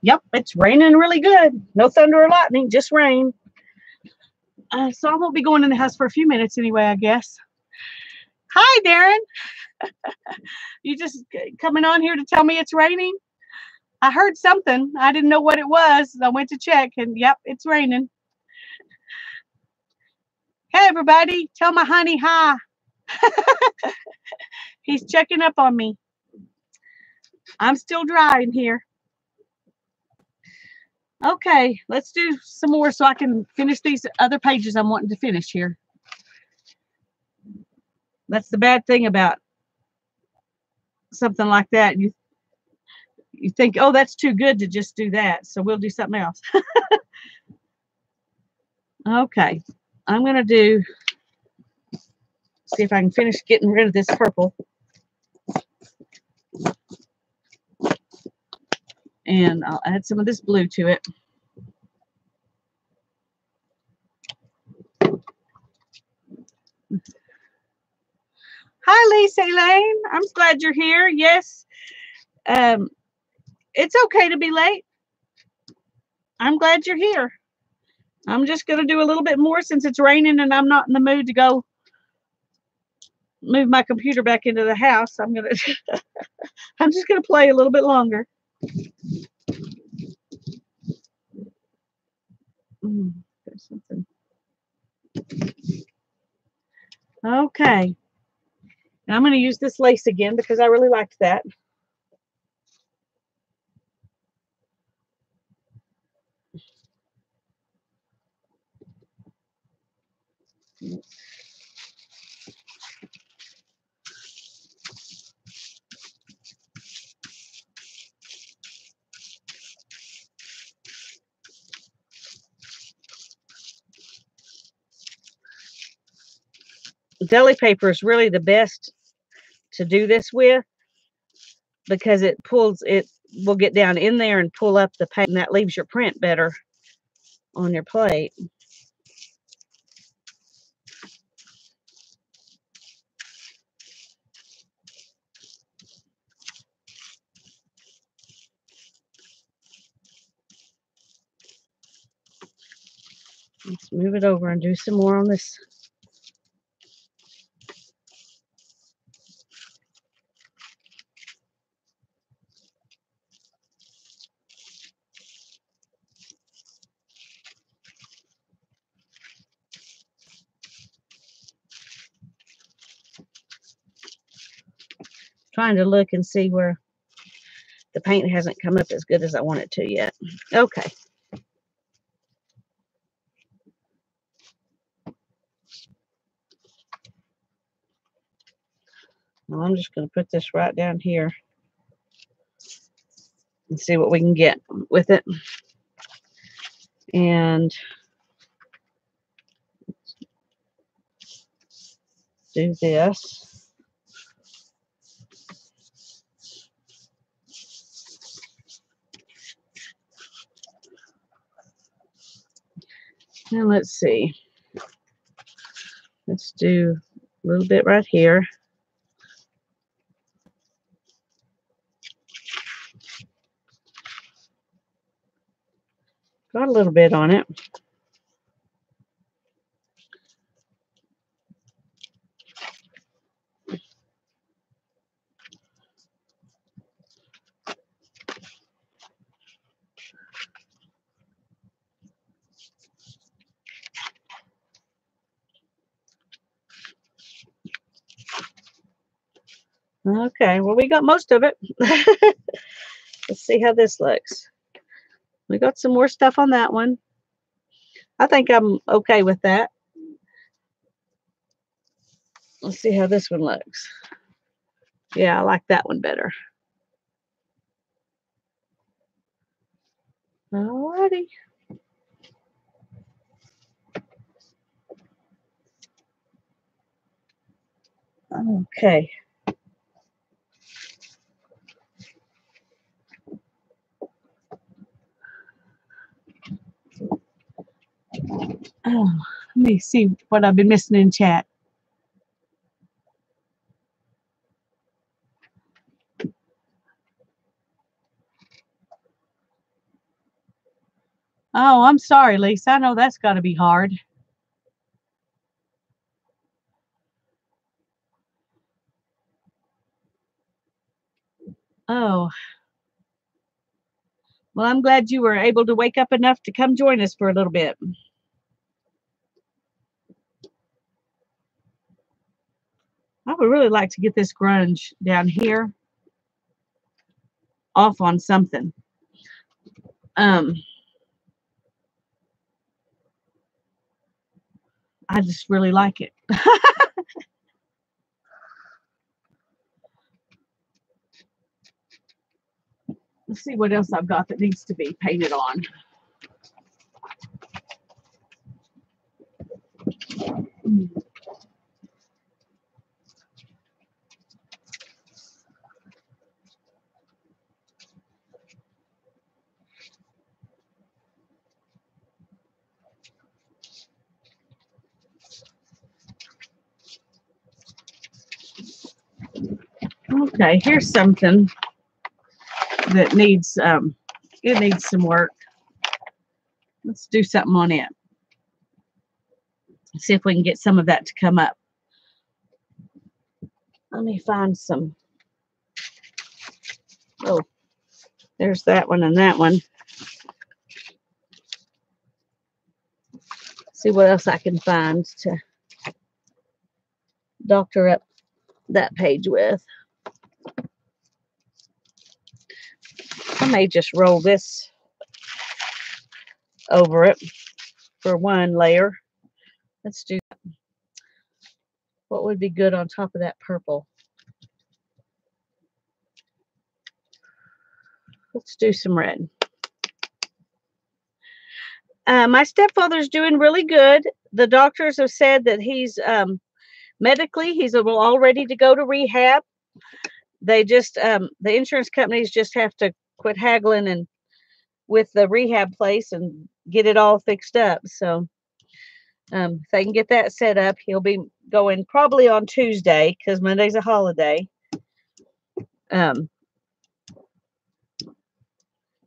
Yep, it's raining really good. No thunder or lightning, just rain. So I won't be going in the house for a few minutes anyway, I guess. Hi, Darren. You just coming on here to tell me it's raining? I heard something. I didn't know what it was. I went to check, and yep, it's raining. Hey, everybody. Tell my honey hi. He's checking up on me. I'm still dry in here. Okay, let's do some more so I can finish these other pages I'm wanting to finish here. That's the bad thing about something like that. You think, oh, that's too good to just do that, so we'll do something else. Okay, I'm gonna see if I can finish getting rid of this purple. And I'll add some of this blue to it. Hi, Lisa Elaine. I'm glad you're here. Yes, it's okay to be late. I'm glad you're here. I'm just going to do a little bit more since it's raining and I'm not in the mood to go move my computer back into the house. I'm just going to play a little bit longer. There's something. Okay. Now I'm going to use this lace again because I really liked that. Deli paper is really the best to do this with because it will get down in there and pull up the paint, and that leaves your print better on your plate. Let's move it over and do some more on this. Trying to look and see where the paint hasn't come up as good as I want it to yet. Okay. Well, I'm just going to put this right down here and see what we can get with it. And do this. And let's see. Let's do a little bit right here. Got a little bit on it. Okay, well, we got most of it. Let's see how this looks. We got some more stuff on that one. I think I'm okay with that. Let's see how this one looks. Yeah, I like that one better. Alrighty. Okay. Oh, let me see what I've been missing in chat. Oh, I'm sorry, Lisa. I know that's got to be hard. Oh. Well, I'm glad you were able to wake up enough to come join us for a little bit. I would really like to get this grunge down here off on something. I just really like it. Let's see what else I've got that needs to be painted on. Okay, here's something that needs it needs some work. Let's do something on it. See if we can get some of that to come up. Let me find some. Oh, there's that one and that one. See what else I can find to doctor up that page with. I may just roll this over it for one layer. Let's do that. What would be good on top of that purple? Let's do some red. My stepfather's doing really good. The doctors have said that he's medically, he's all ready to go to rehab. They just, the insurance companies just have to quit haggling and with the rehab place and get it all fixed up. So if they can get that set up, he'll be going probably on Tuesday because Monday's a holiday. And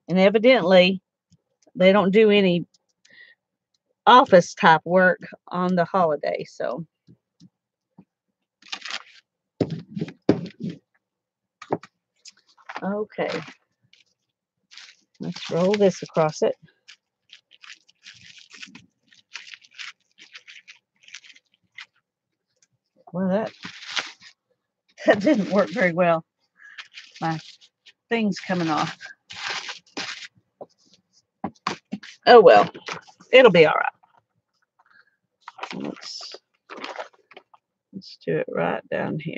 evidently, they don't do any office type work on the holiday. So okay, let's roll this across it. Well, that didn't work very well. My thing's coming off. Oh well, it'll be all right. Let's do it right down here.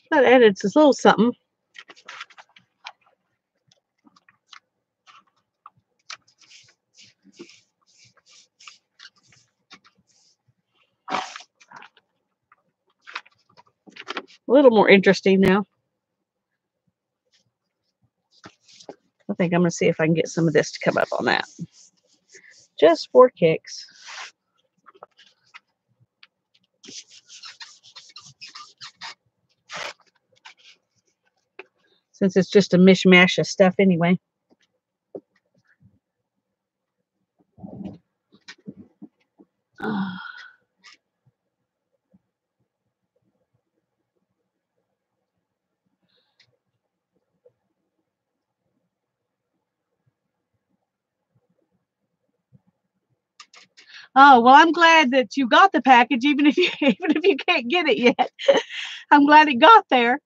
That added a little something. A little more interesting now. I think I'm going to see if I can get some of this to come up on that. Just for kicks. Since it's just a mishmash of stuff anyway. Oh, well, I'm glad that you got the package, even if you can't get it yet. I'm glad it got there.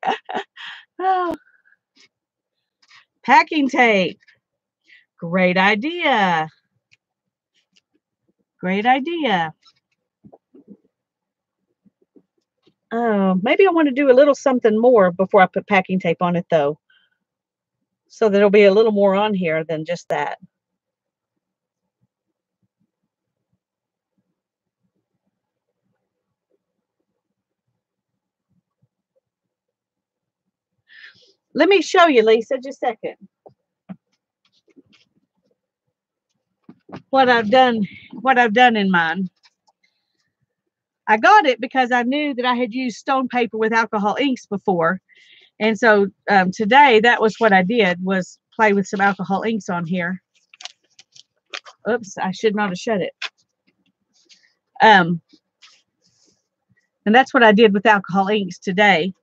Oh. Packing tape. Great idea. Great idea. Oh, maybe I want to do a little something more before I put packing tape on it, though. So there'll be a little more on here than just that. Let me show you, Lisa, just a second. What I've done in mine. I got it because I knew that I had used stone paper with alcohol inks before. And so today, that was what I did, was play with some alcohol inks on here. Oops, I should not have shut it. And that's what I did with alcohol inks today.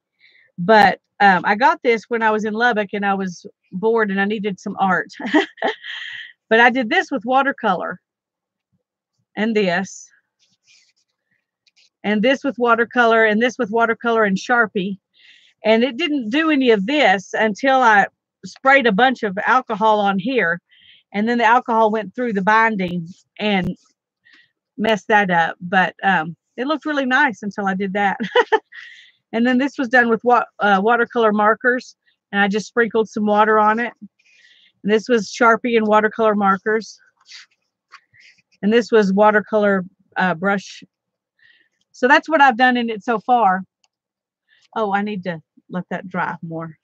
But I got this when I was in Lubbock, and I was bored and I needed some art. But I did this with watercolor and this with watercolor and this with watercolor and Sharpie. And it didn't do any of this until I sprayed a bunch of alcohol on here. And then the alcohol went through the binding and messed that up. But it looked really nice until I did that. And then this was done with watercolor markers. And I just sprinkled some water on it. And this was Sharpie and watercolor markers. And this was watercolor brush. So that's what I've done in it so far. Oh, I need to let that dry more.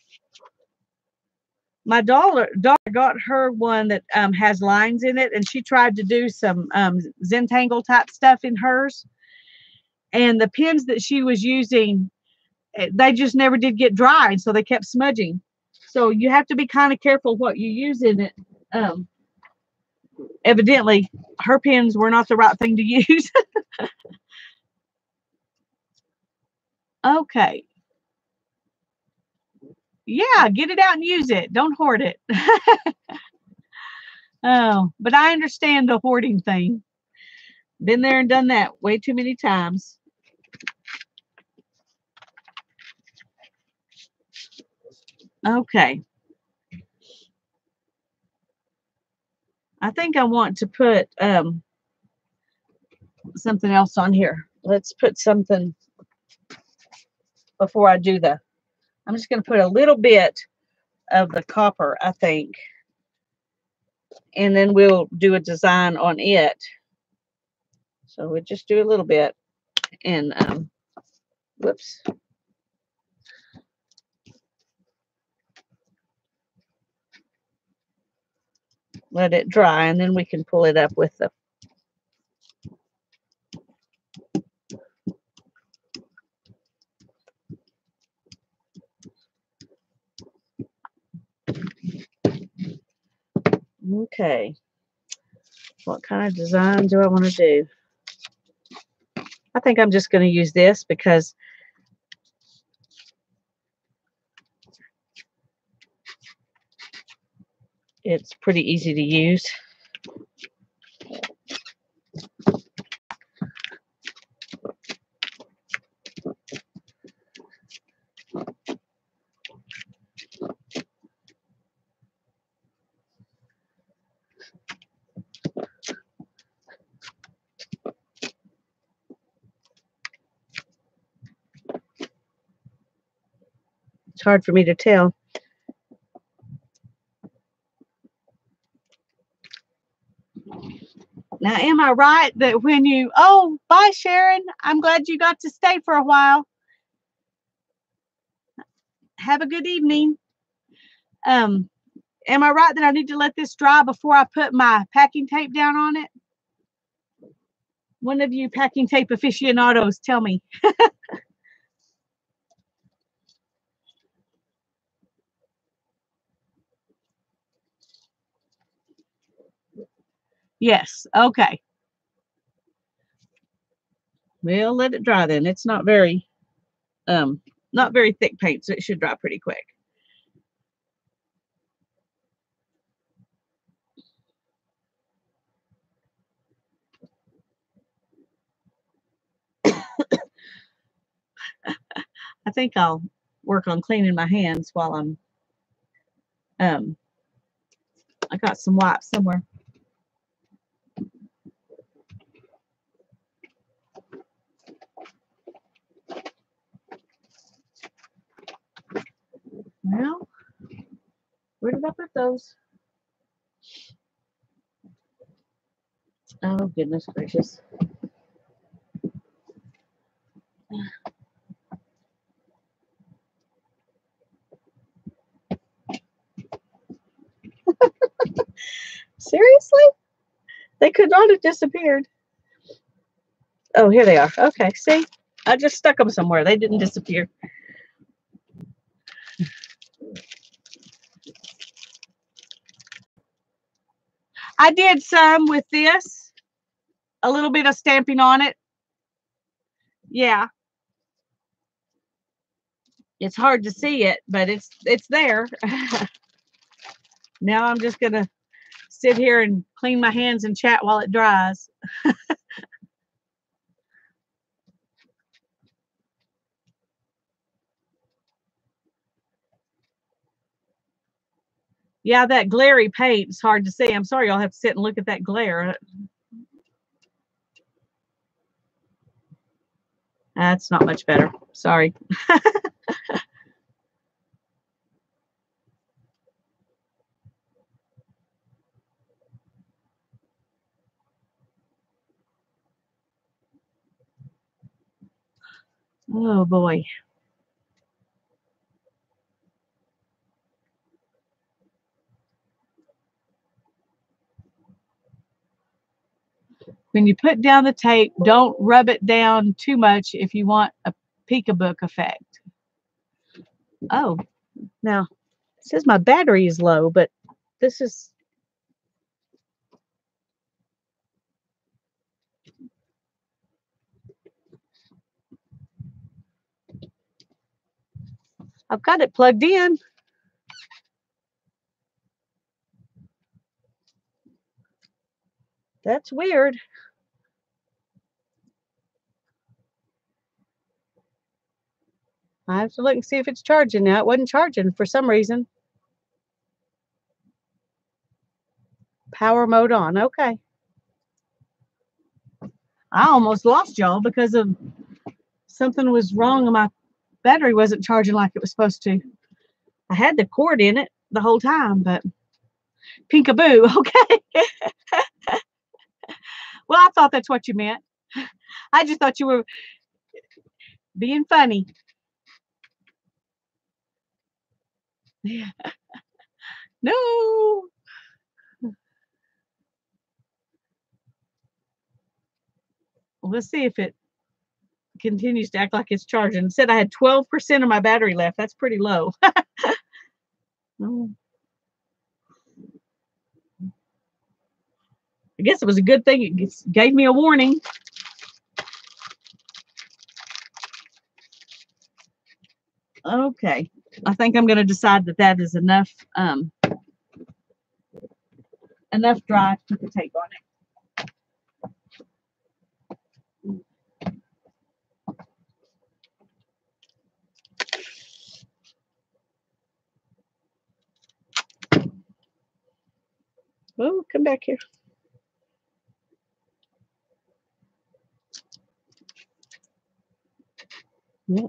My daughter got her one that has lines in it, and she tried to do some Zentangle type stuff in hers. And the pens that she was using, they just never did get dry, and so they kept smudging. So you have to be kind of careful what you use in it. Evidently, her pens were not the right thing to use. Okay. Yeah, get it out and use it. Don't hoard it. Oh, but I understand the hoarding thing. Been there and done that way too many times. Okay. I think I want to put something else on here. Let's put something before I do I'm just going to put a little bit of the copper, I think. And then we'll do a design on it. So we'll just do a little bit. And, whoops. Let it dry, and then we can pull it up with the okay. What kind of design do I want to do? I think I'm just going to use this because it's pretty easy to use. It's hard for me to tell. Now, am I right that when you, oh, bye, Sharon. I'm glad you got to stay for a while. Have a good evening. Am I right that I need to let this dry before I put my packing tape down on it? One of you packing tape aficionados, tell me. Yes, okay. We'll let it dry then. It's not very thick paint, so it should dry pretty quick. I think I'll work on cleaning my hands while I'm I got some wipes somewhere. Well, where did I put those? Oh, goodness gracious. Seriously? They could not have disappeared. Oh, here they are. Okay, see? I just stuck them somewhere. They didn't disappear. I did some with this. A little bit of stamping on it. Yeah. It's hard to see it, but it's there. Now I'm just going to sit here and clean my hands and chat while it dries. Yeah, that glary paint is hard to see. I'm sorry y'all have to sit and look at that glare. That's not much better. Sorry. Oh boy. When you put down the tape, don't rub it down too much if you want a peekaboo effect. Oh, now it says my battery is low, but this is. I've got it plugged in. That's weird. I have to look and see if it's charging now. It wasn't charging for some reason. Power mode on. Okay. I almost lost y'all because of something was wrong and my battery wasn't charging like it was supposed to. I had the cord in it the whole time, but peekaboo. Okay. Well, I thought that's what you meant. I just thought you were being funny. No. Let's see if it continues to act like it's charging. It said I had 12% of my battery left. That's pretty low. Oh. I guess it was a good thing it gave me a warning. Okay. I think I'm going to decide that that is enough enough dry to put the tape on it. Oh, come back here. Yep.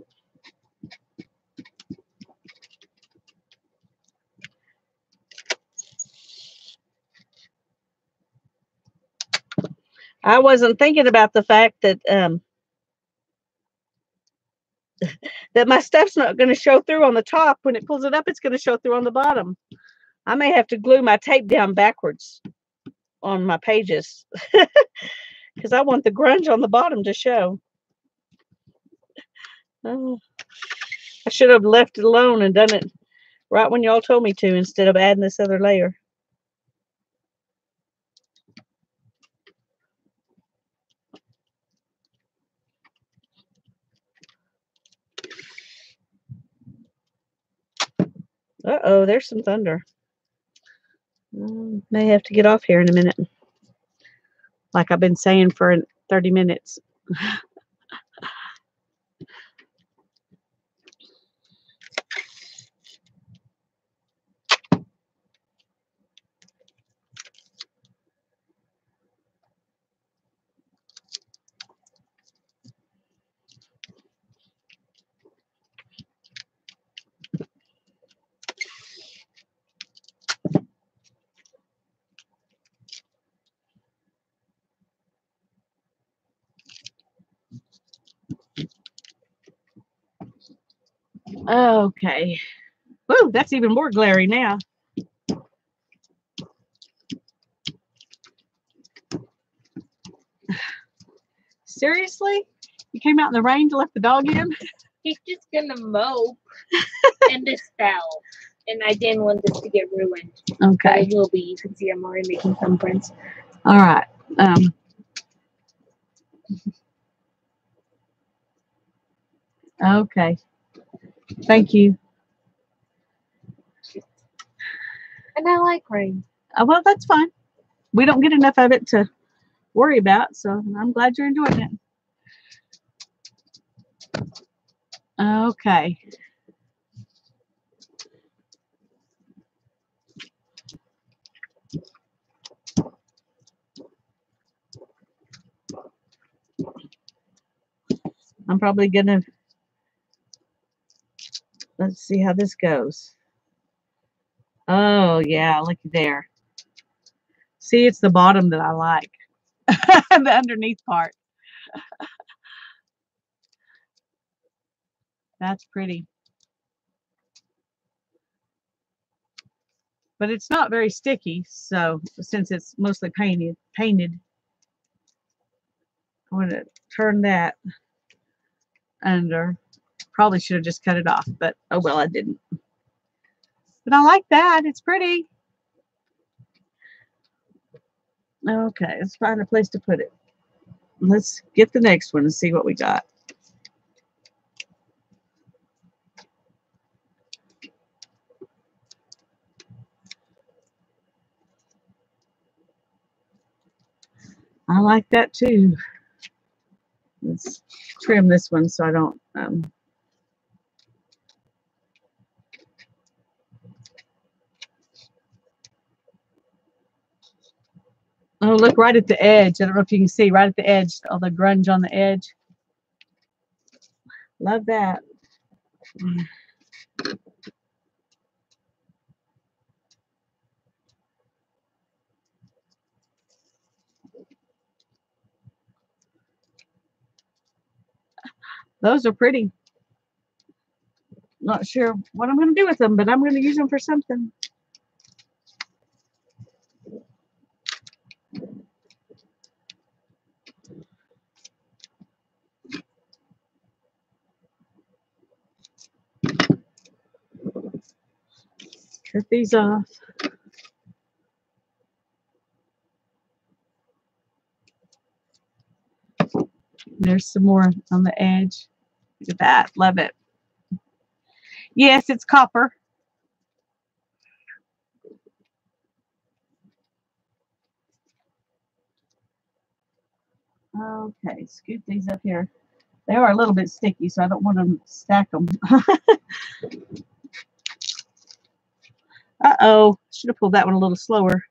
I wasn't thinking about the fact that that my stuff's not going to show through on the top. When it pulls it up, it's going to show through on the bottom. I may have to glue my tape down backwards on my pages because I want the grunge on the bottom to show. Oh, I should have left it alone and done it right when y'all told me to instead of adding this other layer. Uh-oh, there's some thunder. May have to get off here in a minute. Like I've been saying for 30 minutes. Okay. Whoa, that's even more glary now. Seriously? You came out in the rain to let the dog in? He's just gonna mope and this fell. And I didn't want this to get ruined. Okay. But it will be. You can see I'm already making thumbprints. All right. Okay. Thank you. And I like rain. Well, that's fine. We don't get enough of it to worry about, so I'm glad you're enjoying it. Okay. I'm probably gonna, let's see how this goes. Oh yeah, look there. See, it's the bottom that I like. The underneath part. That's pretty. But it's not very sticky, so since it's mostly painted, I'm going to turn that under. Probably should have just cut it off, but oh well, I didn't. But I like that. It's pretty. Okay, let's find a place to put it. Let's get the next one and see what we got. I like that too. Let's trim this one so I don't oh, look right at the edge. I don't know if you can see right at the edge, all the grunge on the edge. Love that. Those are pretty. Not sure what I'm going to do with them, but I'm going to use them for something. Cut these off. There's some more on the edge. Look at that. Love it. Yes, it's copper. Okay, scoop these up here. They are a little bit sticky, so I don't want to stack them. Uh-oh. Should have pulled that one a little slower.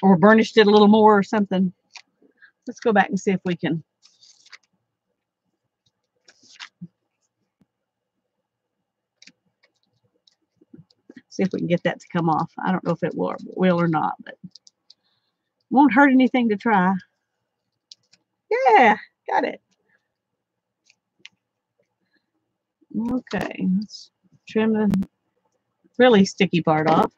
Or burnished it a little more or something. Let's go back and see if we can. See if we can get that to come off. I don't know if it will or not, but won't hurt anything to try. Yeah, got it. Okay, let's trim the really sticky part off.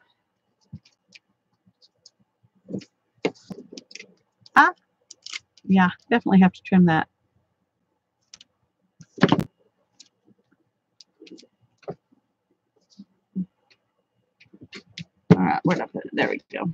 Yeah, definitely have to trim that. All right, where'd I put it? There we go.